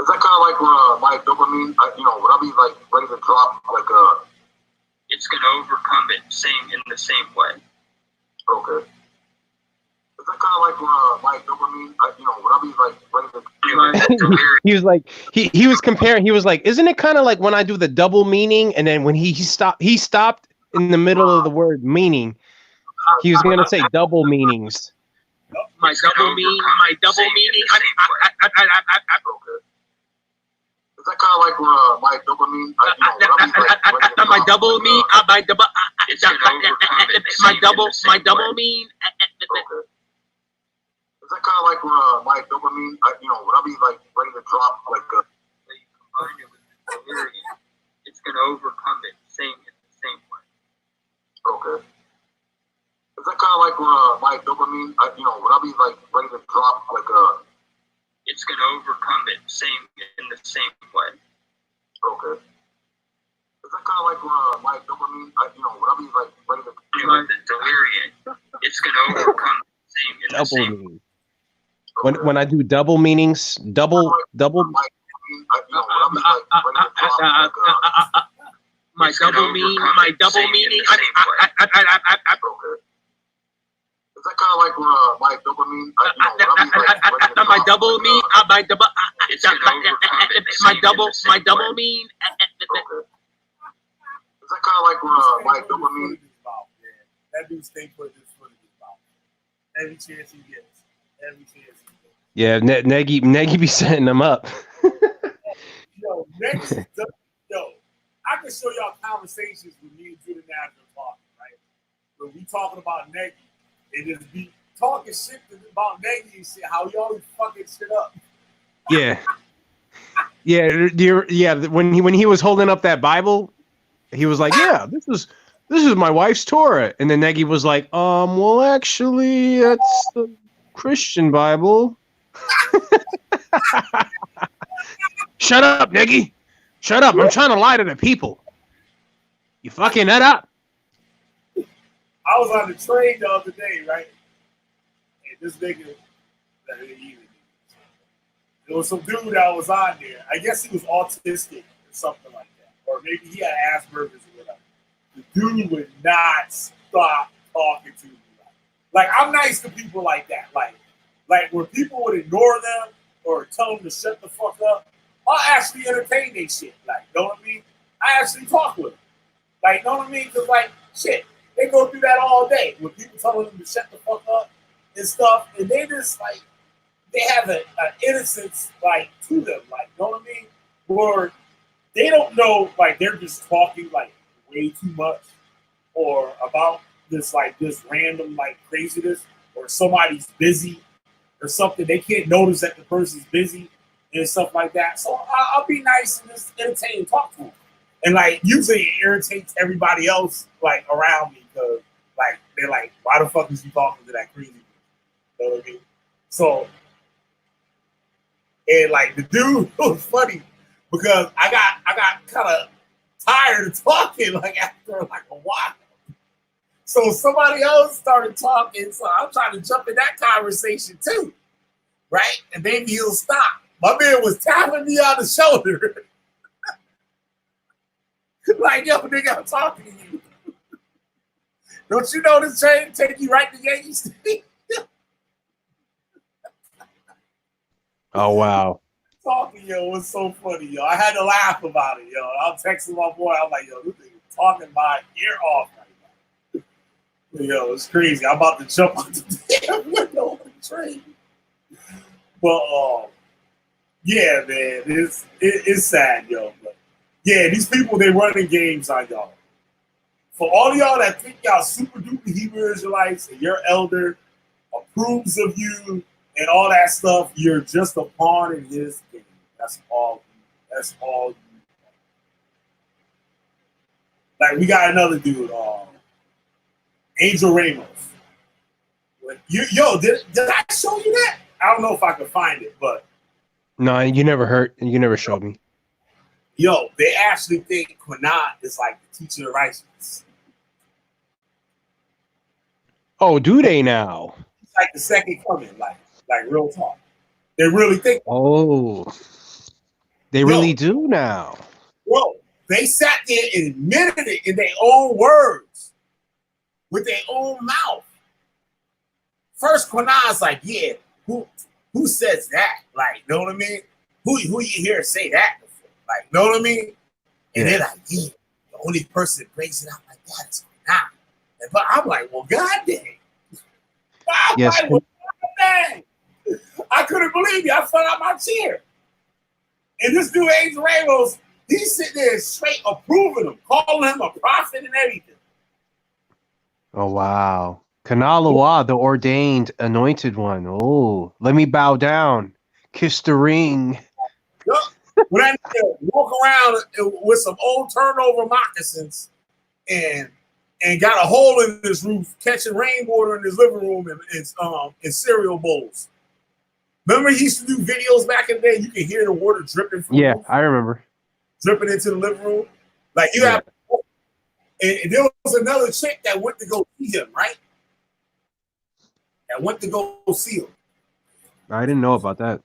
Is that kind of like when my dopamine, when I be like ready to drop, like It's going to overcome it in the same way. Okay. Is that kind of like when my dopamine, when I be like ready to. He was like he was comparing. He was like, isn't it kind of like when I do the double meaning, and then when he stopped in the middle of the word meaning. He was gonna say double meanings. My double meaning. Is that kind of like when my dopamine, when I be like my double mean. My double. My double mean. Okay. Is that kind of like when my dopamine, when I be like ready to drop, like When you combine it with the delirium, it's going to overcome it in the same way. Okay. Is that kind of like when my dopamine, when I be like ready to drop, like It's going to overcome it in the same way. Okay. Is that kind of like when my dopamine, when I be like ready to. With the delirium, it's going to overcome it in the same way. When I do double meanings, double. My double mean. My double meaning. Okay. Is that kind of like when my dopamine, My double mean. My double. My double mean. Okay. Is that kind of like when my dopamine? That dude stay put his foot in his mouth. Every chance he gets. Every chance he gets. Yeah, Nagy be setting them up. Yo, next, I can show y'all conversations with me and Judah National talking, right? When we talking about Nagy, and just be talking shit about Nagy and shit, how he always fucking shit up. Yeah. Yeah. When he was holding up that Bible, he was like, "Yeah, this is my wife's Torah," and then Nagy was like, well, actually, that's the Christian Bible. Shut up, nigga. Shut up. I'm trying to lie to the people. You fucking that up. I was on the train the other day, right? And this nigga, there was some dude that was on there. I guess he was autistic or something like that. Or maybe he had Asperger's or whatever. The dude would not stop talking to me. Like I'm nice to people like that. Like when people would ignore them or tell them to shut the fuck up, I'll actually entertain their shit. Like, know what I mean? I actually talk with them. Like, know what I mean? Because, like, shit, they go through that all day with people telling them to shut the fuck up and stuff. And they just, like, they have an innocence, like, to them. Like, know what I mean? Or they don't know, like, they're just talking, like, way too much or about this, like, this random, like, craziness or somebody's busy or something. They can't notice that the person's busy and stuff like that. So I'll be nice and just entertain and talk to them. And like usually it irritates everybody else like around me because like they're like, why the fuck is you talking to that crazy person? You know what I mean? So and like the dude was funny because I got kind of tired of talking like after like a while. So somebody else started talking, so I'm trying to jump in that conversation too. Right? And maybe he'll stop. My man was tapping me on the shoulder. Like, yo, nigga, I'm talking to you. Don't you know this train take you right to Yankee Stadium? Oh, wow. Talking, yo, was so funny, yo. I had to laugh about it, yo. I'm texting my boy. I'm like, yo, this nigga talking my ear off right now. Yo, it's crazy. I'm about to jump out the damn window on the train. But, yeah, man, it's sad, yo. But yeah, these people, they running games on y'all. For all of y'all that think y'all super duper Hebrew Israelites and your elder approves of you and all that stuff, you're just a pawn in his game. That's all. That's all you. Like we got another dude, Angel Ramos. Did I show you that? I don't know if I could find it, but No, you never showed me. Yo, they actually think Quinat is like the teacher of righteousness. Oh, do they now? It's like the second coming, like real talk. They really think. Oh, they really do now. Bro, they sat there and admitted it in their own words, with their own mouth. First, Quinat's like, yeah, who says that? Like, know what I mean? Who you hear say that before? Like, know what I mean? And they're like, yeah, the only person that breaks it out like that is Quinat. But I'm like, well, goddamn. Yes. Like, well, goddamn. I couldn't believe it. I fell out my chair. And this dude, Angel Ramos, he's sitting there straight approving him, calling him a prophet and everything. Oh, wow. Kanalawa, the ordained anointed one. Oh, let me bow down. Kiss the ring. Yep. When I walk around with some old turnover moccasins and got a hole in his roof, catching rainwater in his living room and cereal bowls. Remember he used to do videos back in the day? You can hear the water dripping from the roof, I remember. dripping into the living room. Like you have, and there was another chick that went to go see him, right? That went to go see him. I didn't know about that.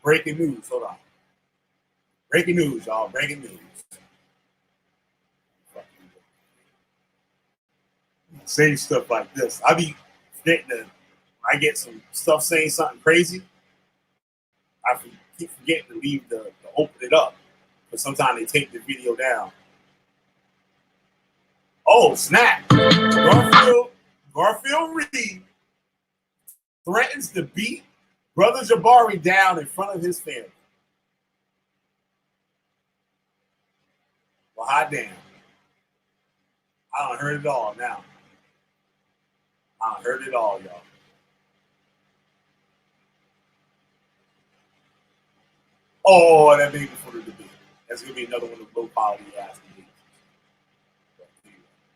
Breaking news. Hold on. Breaking news, y'all. Breaking news. Say stuff like this. I be forgetting that I get some stuff saying something crazy. I keep forgetting to leave to open it up. But sometimes they take the video down. Oh, snap. Garfield Reed threatens to beat Brother Jabari down in front of his family. Well, hot damn. I done heard it all now. I done heard it all, y'all. Oh, that may be for the debate. That's going to be another one of low quality ass debates.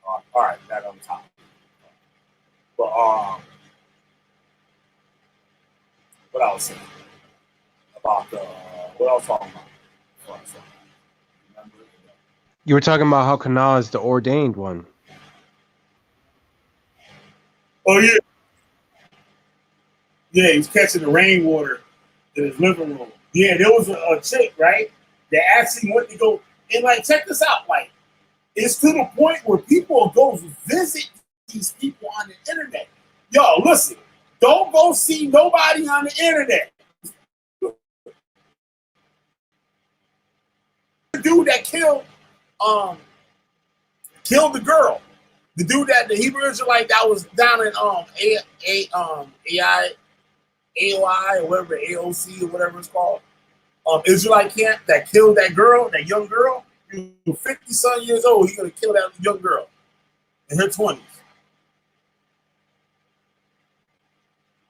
All right, back on top. But, what I was saying about what I was talking about. Remember? You were talking about how Kana is the ordained one. Oh yeah, yeah. He was catching the rainwater in his living room. Yeah, there was a chick, right, that actually went to go and like check this out. Like, it's to the point where people go visit these people on the internet. Yo, listen, don't go see nobody on the internet. The dude that killed the girl. The dude that the Hebrew Israelite that was down in AOI or whatever, AOC or whatever it's called, Israelite camp that killed that girl, that young girl. He was 50-some years old. He's gonna kill that young girl in her 20s.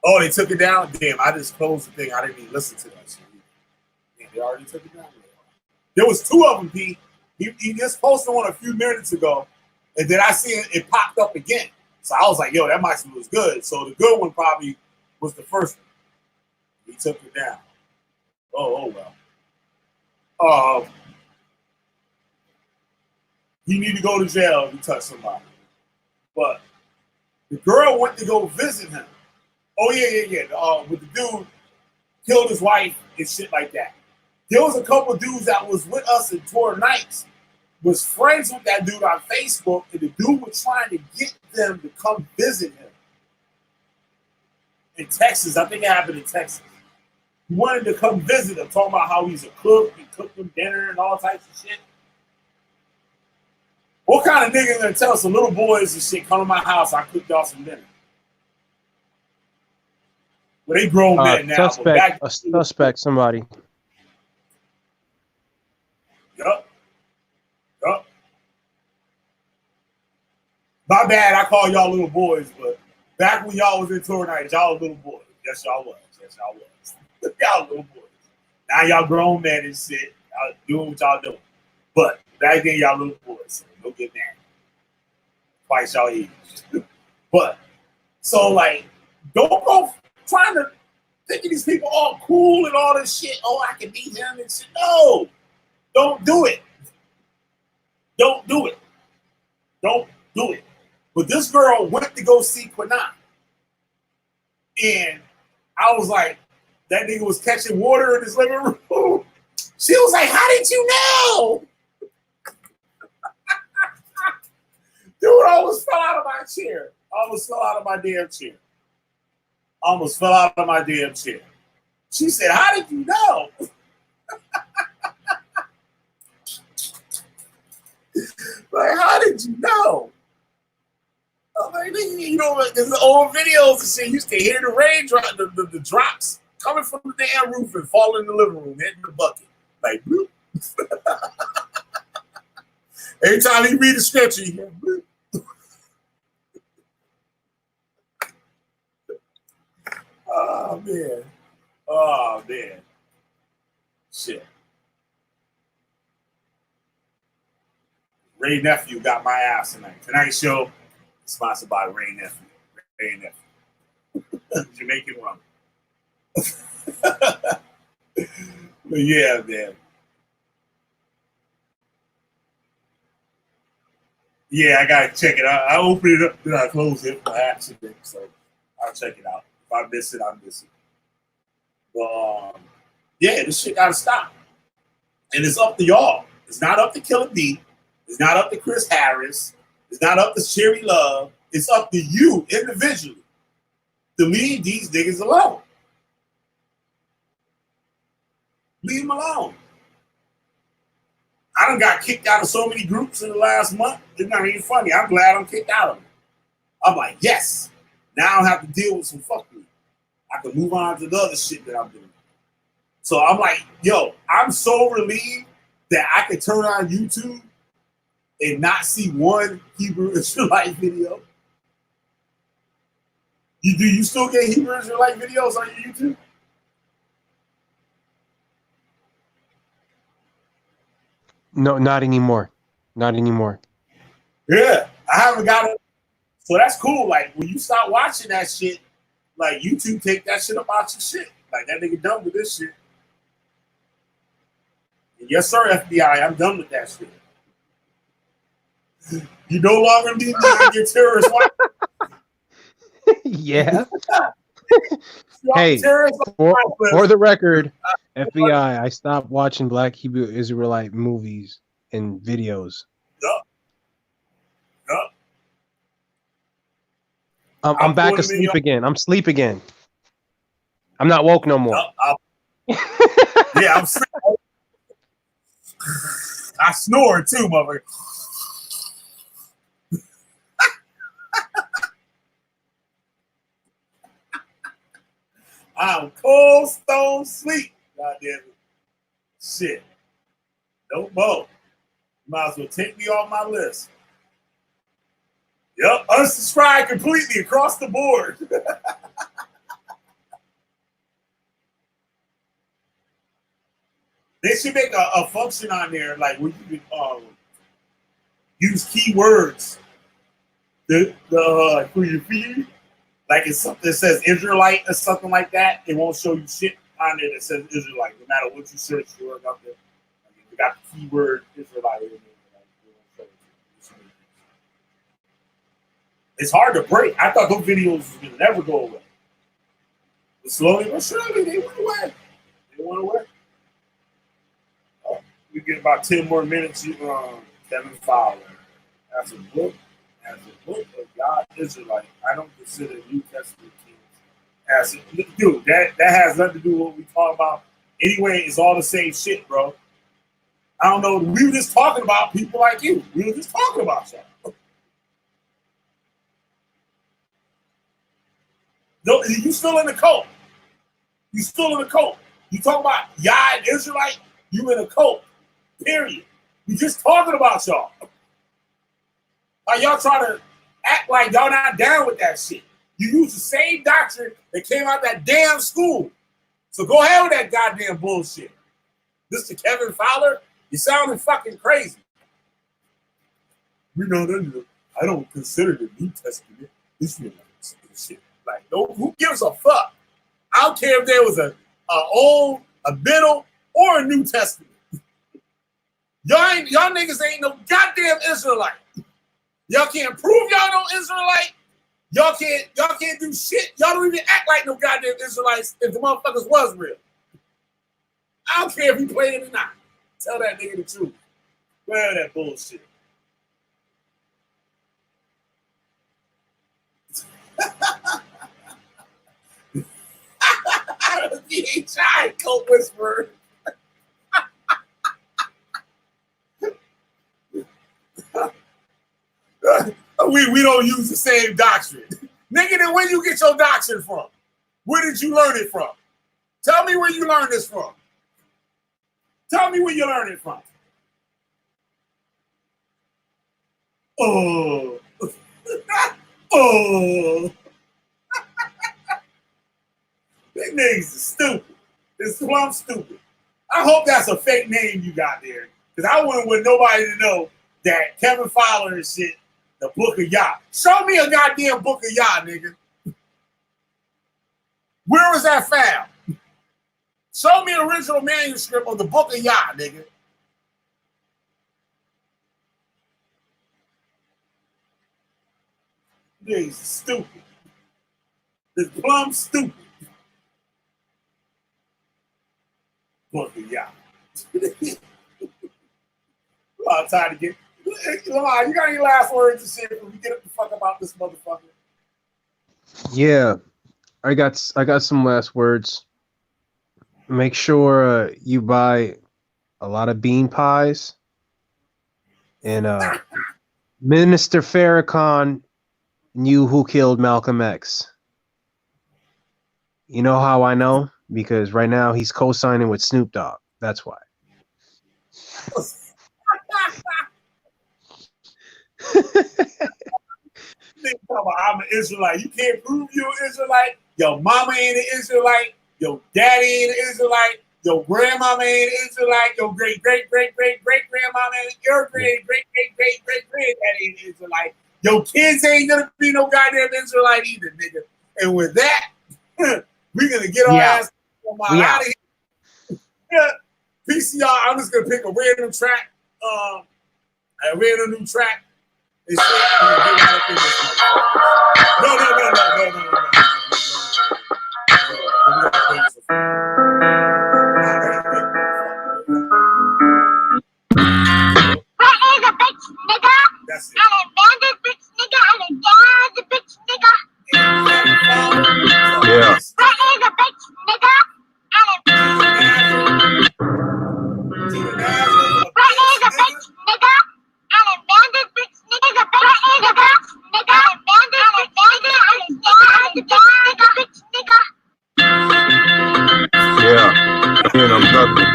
Oh, they took it down. Damn, I just closed the thing. I didn't even listen to that shit. Damn, they already took it down. There was two of them, Pete. He just posted one a few minutes ago, and then I see it popped up again. So I was like, yo, that might was good. So the good one probably was the first one. He took it down. Oh well. He need to go to jail if he touched somebody. But the girl went to go visit him. Oh yeah. With the dude killed his wife and shit like that. There was a couple of dudes that was with us in tour nights, was friends with that dude on Facebook, and the dude was trying to get them to come visit him in Texas. I think it happened in Texas. He wanted to come visit him, talking about how he's a cook, he cooked them dinner and all types of shit. What kind of nigga gonna tell some little boys and shit, come to my house, I cooked y'all some dinner? Well, they grown men now. Suspect, somebody. Yup. My bad, I call y'all little boys, but back when y'all was in tour night, y'all little boys. Yes, y'all was. Y'all little boys. Now y'all grown men and shit. Y'all doing what y'all doing. But back then, y'all little boys. So don't get mad. Twice y'all age. But, so like, don't go trying to think of these people all cool and all this shit. Oh, I can beat him and shit. No. Don't do it. Don't do it. But this girl went to go see Quinai. And I was like, that nigga was catching water in his living room. She was like, how did you know? Dude, I almost fell out of my chair. Almost fell out of my damn chair. She said, how did you know? Like, how did you know? I'm like, you know, like, there's the old videos and shit. You used to hear the rain drop, the drops coming from the damn roof and falling in the living room, hitting the bucket. Like, bloop. Every time he read the scripture, he hear bloop. Oh, man. Shit. Ray Nephew got my ass tonight. Tonight's show sponsored by Ray Nephew. Jamaican rum. But yeah, man. Yeah, I gotta check it out. I opened it up, then I closed it by accident, so I'll check it out. If I miss it, I miss it. But yeah, this shit gotta stop. And it's up to y'all. It's not up to Killer B. It's not up to Chris Harris. It's not up to Cherry Love. It's up to you individually to leave these niggas alone. Leave them alone. I done got kicked out of so many groups in the last month. It's not even funny. I'm glad I'm kicked out of them. I'm like, yes. Now I don't have to deal with some fuckery. I can move on to the other shit that I'm doing. So I'm like, yo, I'm so relieved that I could turn on YouTube and not see one Hebrew Israelite video. Do you still get Hebrew Israelite videos on your YouTube? No, not anymore. Not anymore. Yeah, I haven't got it. So that's cool. Like when you start watching that shit, like YouTube take that shit up out your shit. Like that nigga done with this shit. And yes, sir, FBI, I'm done with that shit. You no longer need me on your terrorist watch. Yeah. Hey, for the record, FBI, I stopped watching Black Hebrew Israelite movies and videos. Yup. I'm back asleep again. I'm asleep again. I'm not woke no more. Yeah, I'm sleep. I snore too, motherfucker. I'm cold stone sleep. God damn it. Shit. No more. Might as well take me off my list. Yep, unsubscribe completely across the board. They should make a function on there like where you can use keywords. For your feed. Like it's something that says Israelite or something like that. It won't show you shit on there that says Israelite, no matter what you search for up there. I mean, you got the keyword Israelite in there. It's hard to break. I thought those videos would never go away. But slowly but surely, they went away. Oh, we get about 10 more minutes. Kevin Fowler. That's a book. As a book of God Israelite, I don't consider New Testament kings. Dude, that has nothing to do with what we talk about. Anyway, it's all the same shit, bro. I don't know. We were just talking about people like you. We were just talking about y'all. No, you still in the cult. You still in the cult. You talk about Yah and Israelite, you in a cult. Period. We just talking about y'all. Like y'all try to act like y'all not down with that shit. You use the same doctrine that came out that damn school. So go ahead with that goddamn bullshit. Mr. Kevin Fowler, you sounding fucking crazy. We know that I don't consider the New Testament Israelites and shit. Like, no, who gives a fuck? I don't care if there was a old, a middle, or a New Testament. Y'all niggas ain't no goddamn Israelite. Y'all can't prove y'all no Israelite. Y'all can't do shit. Y'all don't even act like no goddamn Israelites if the motherfuckers was real. I don't care if he played it or not. Tell that nigga the truth. Well, that bullshit. He ain't trying, cult whisperer. We don't use the same doctrine. Nigga, then where you get your doctrine from? Where did you learn it from? Tell me where you learned this from. Tell me where you learned it from. Oh. Oh. These niggas is stupid. It's plumb stupid. I hope that's a fake name you got there. Because I wouldn't want nobody to know that Kevin Fowler and shit, the Book of Yah. Show me a goddamn Book of Yah, nigga. Where was that found? Show me an original manuscript of the Book of Yah, nigga. Niggas is stupid. It's plumb stupid. Book of Yah. I'm tired of getting. Lamar, you got any last words to say before we get up the fuck about this motherfucker? Yeah, I got some last words. Make sure you buy a lot of bean pies, and Minister Farrakhan knew who killed Malcolm X. You know how I know? Because right now he's co-signing with Snoop Dogg. That's why. I'm an Israelite. You can't prove you're an Israelite. Your mama ain't an Israelite. Your daddy ain't an Israelite. Your grandmama ain't an Israelite. Your great-great-great-great-great-grandmama ain't. Your great-great-great-great-granddaddy ain't an Israelite. Your kids ain't gonna be no goddamn Israelite either, nigga. And with that, we're gonna get our ass We out. Yeah. PCR, I'm just gonna pick a random track, a random new track. And shit, I'm gonna get up in this That's it. Yeah. Yeah. And I'm nothing.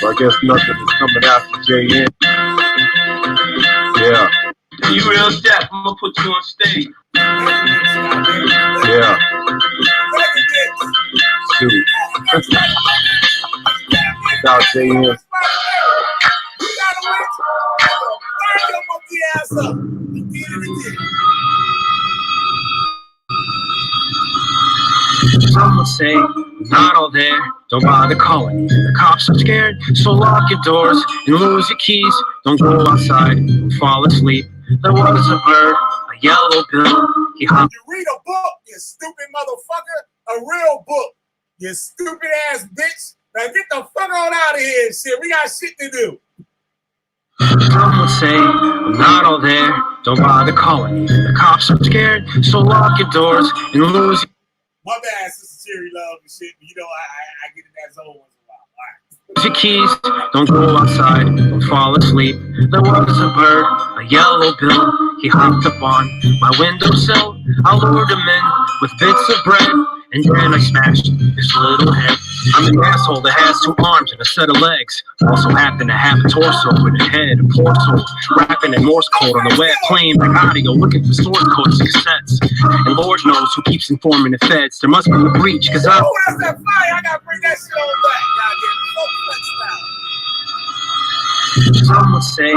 So I guess nothing is coming after JN. Yeah. You real deaf, I'm gonna put you on stage. Yeah. Shoot. Without JN. Some would say, not all there, don't bother calling. The cops are scared, so lock your doors and lose your keys. Don't go outside and fall asleep. There was a bird, a yellow bill. He hopped. You read a book, you stupid motherfucker. A real book, you stupid ass bitch. Now get the fuck on out of here and shit. We got shit to do. Some would say, not all there, don't bother calling. The cops are scared, so lock your doors and lose. My bad, Sister Cherry Love and shit, but you know, I get in that zone once in a while. All right. Your keys, don't go outside, don't fall asleep. There was a bird, a yellow bill. He hopped up on my windowsill. I lured him in with bits of bread, and then I smashed his little head. I'm an asshole that has 2 arms and a set of legs. Also happen to have a torso with a head and torso. Rapping in Morse code on the web, playing back audio, looking for source codes and cassettes. And Lord knows who keeps informing the feds. There must be a breach, cause I'm. Oh, that's that fire. I gotta bring that shit on back. Some would say,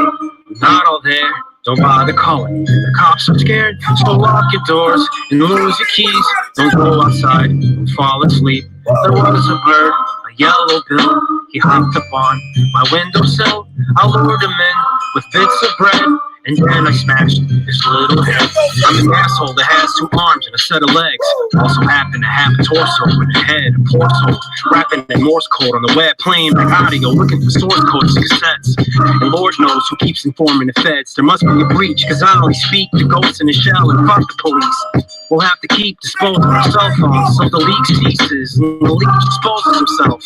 not all there, don't bother calling. The cops are scared, so lock your doors and lose your keys. Don't go outside and fall asleep. There was a bird, a yellow bill. He hopped up on my windowsill. I lured him in with bits of bread, and then I smashed his little head. I'm an asshole that has 2 arms and a set of legs. Also happen to have a torso with a head and torso. Rapping in Morse code on the web, playing back audio, looking for source codes and cassettes. And Lord knows who keeps informing the feds. There must be a breach, cause I only speak to ghosts in a shell and fuck the police. We'll have to keep disposing of our cell phones so the leak ceases and the leak exposes himself.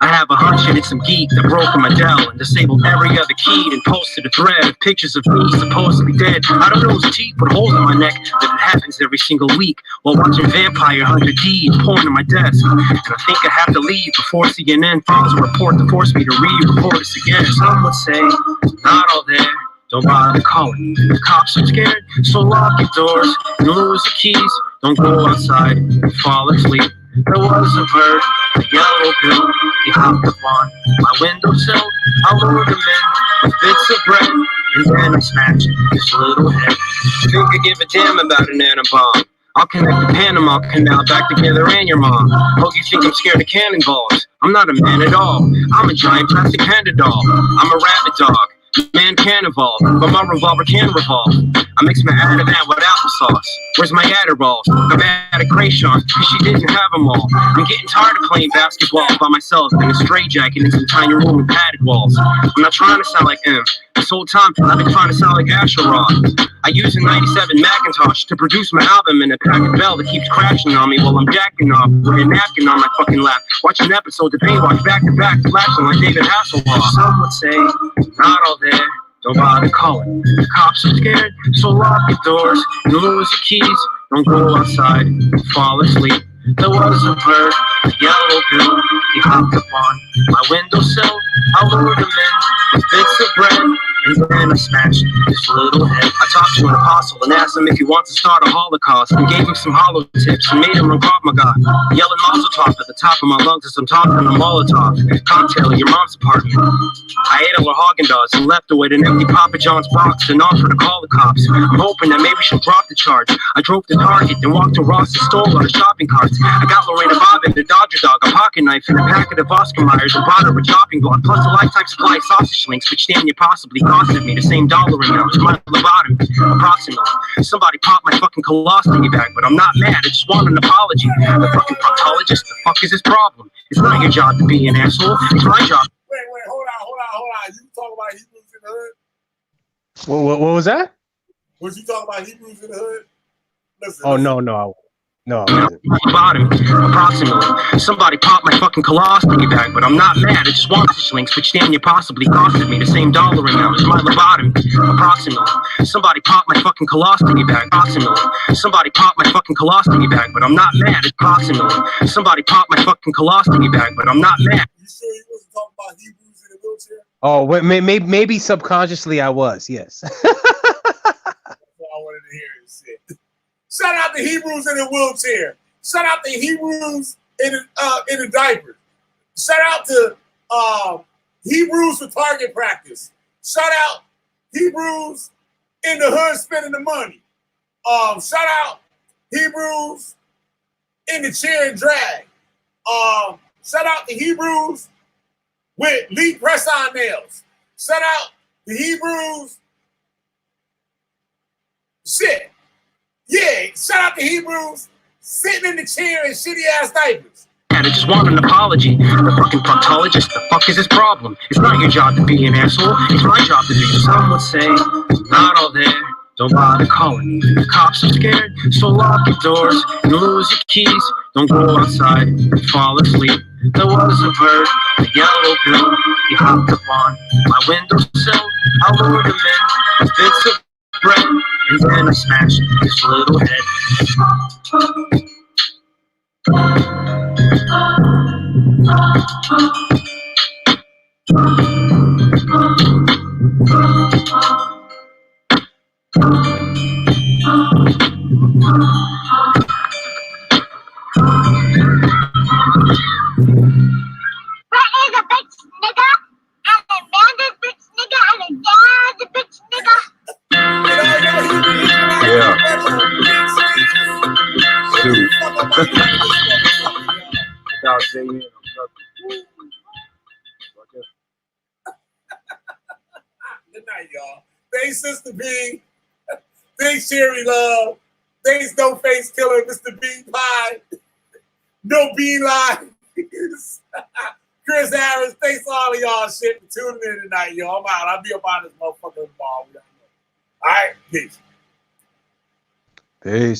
I have a hunch and it's some geek that broke in my Dell and disabled every other key and posted a thread of pictures of me supposedly dead. I don't know whose teeth put holes in my neck, but it happens every single week while watching Vampire Hunter D and porn on my desk. And I think I have to leave before CNN files a report to force me to re-report this again. Some would say, not all there, don't bother calling. The cops are scared, so lock your doors and lose your keys. Don't go outside and fall asleep. There was a bird, a yellow bill. He hopped up on my windowsill. I lured him in with bits of bread, and then I smashed his little head. Think I give a damn about an atom bomb? I'll connect the Panama Canal back together and your mom. Oh, you think I'm scared of cannonballs? I'm not a man at all. I'm a giant plastic panda doll. I'm a rabbit dog. Man can evolve, but my revolver can revolve. I mix my Ativan with applesauce. Where's my Adderalls? I'm at a Krayshawn, cause she didn't have them all. I'm getting tired of playing basketball by myself in a straitjacket in some tiny room with padded walls. I'm not trying to sound like M. This whole time, I've been trying to sound like Asher Roth. I use a 97 Macintosh to produce my album in a packet bell that keeps crashing on me while I'm jacking off with a napkin on my fucking lap. Watching episodes of Baywatch back to back, flashing like David Hasselhoff. Some would say, not all there, don't bother calling. The cops are scared, so lock your doors and lose your keys. Don't go outside and fall asleep. There was a bird, a yellow bill. He hopped up on my windowsill. I lured him in with bits of bread, and then I smashed his little head. I talked to an apostle and asked him if he wants to start a holocaust, and gave him some hollow tips and made him run Krav Maga. Yelling Mazel Tov at the top of my lungs as I'm talking to Molotov cocktail in your mom's apartment. I ate all her Haagen-Dazs and left her with an empty Papa John's box and offered to call the cops. I'm hoping that maybe she'll drop the charge. I drove to Target, then walked to Ross and stole all the shopping carts. I got Lorena Bob and the Dodger dog, a pocket knife and a packet of Oscar Myers, and brought her a chopping block, plus a lifetime supply of sausage links, which damn near possibly costed me the same dollar amount as my lobotomy, approximately. Somebody popped my fucking colostomy bag, but I'm not mad, I just want an apology. The fucking proctologist, the fuck is his problem? It's not your job to be an asshole, it's my job. Wait, hold on. You talking about Hebrews in the hood? What was that? Was you talking about Hebrews in the hood? Listen, Oh, no, I wasn't. Bottom, approximately. Somebody popped my fucking colostomy bag, but I'm not mad. I just want fish links, which damn near possibly costed me the same dollar amount as my lobotomy. Approximately. Somebody popped my fucking colostomy bag. Approximately. Somebody popped my fucking colostomy bag, but I'm not mad. Approximately. Somebody popped my fucking colostomy bag, but I'm not mad. You sure you wasn't talking about Hebrews in the wheelchair? Oh, wait, maybe subconsciously I was, yes. That's what I wanted to hear this shit. Shout out to Hebrews in the wheelchair. Shout out to Hebrews in the diapers. Shout out to Hebrews for target practice. Shout out Hebrews in the hood spending the money. Shout out Hebrews in the chair and drag. Shout out to Hebrews with lead press-on nails. Shout out to Hebrews. Shit. Yeah, shout out to Hebrews sitting in the chair in shitty-ass diapers. I just want an apology. The fucking proctologist, the fuck is his problem? It's not your job to be an asshole, it's my job to be. Some would say, not all there, don't bother calling me. The cops are scared, so lock your doors and lose your keys. Don't go outside and fall asleep. There was a bird, a yellow bill. He hopped up on my windowsill. I lured him in with bits of bread, and then I smashed his little head. Yeah. Dude. Good night, y'all. Thanks, Sister B. Thanks, Cherry Love. Thanks, No Face Killer, Mr. Bean Pie. No Bean Line. Chris Harris. Thanks to all of y'all shit for tuning in tonight, y'all. I'm out. I'll be up on this motherfucker tomorrow. All right, peace. Peace.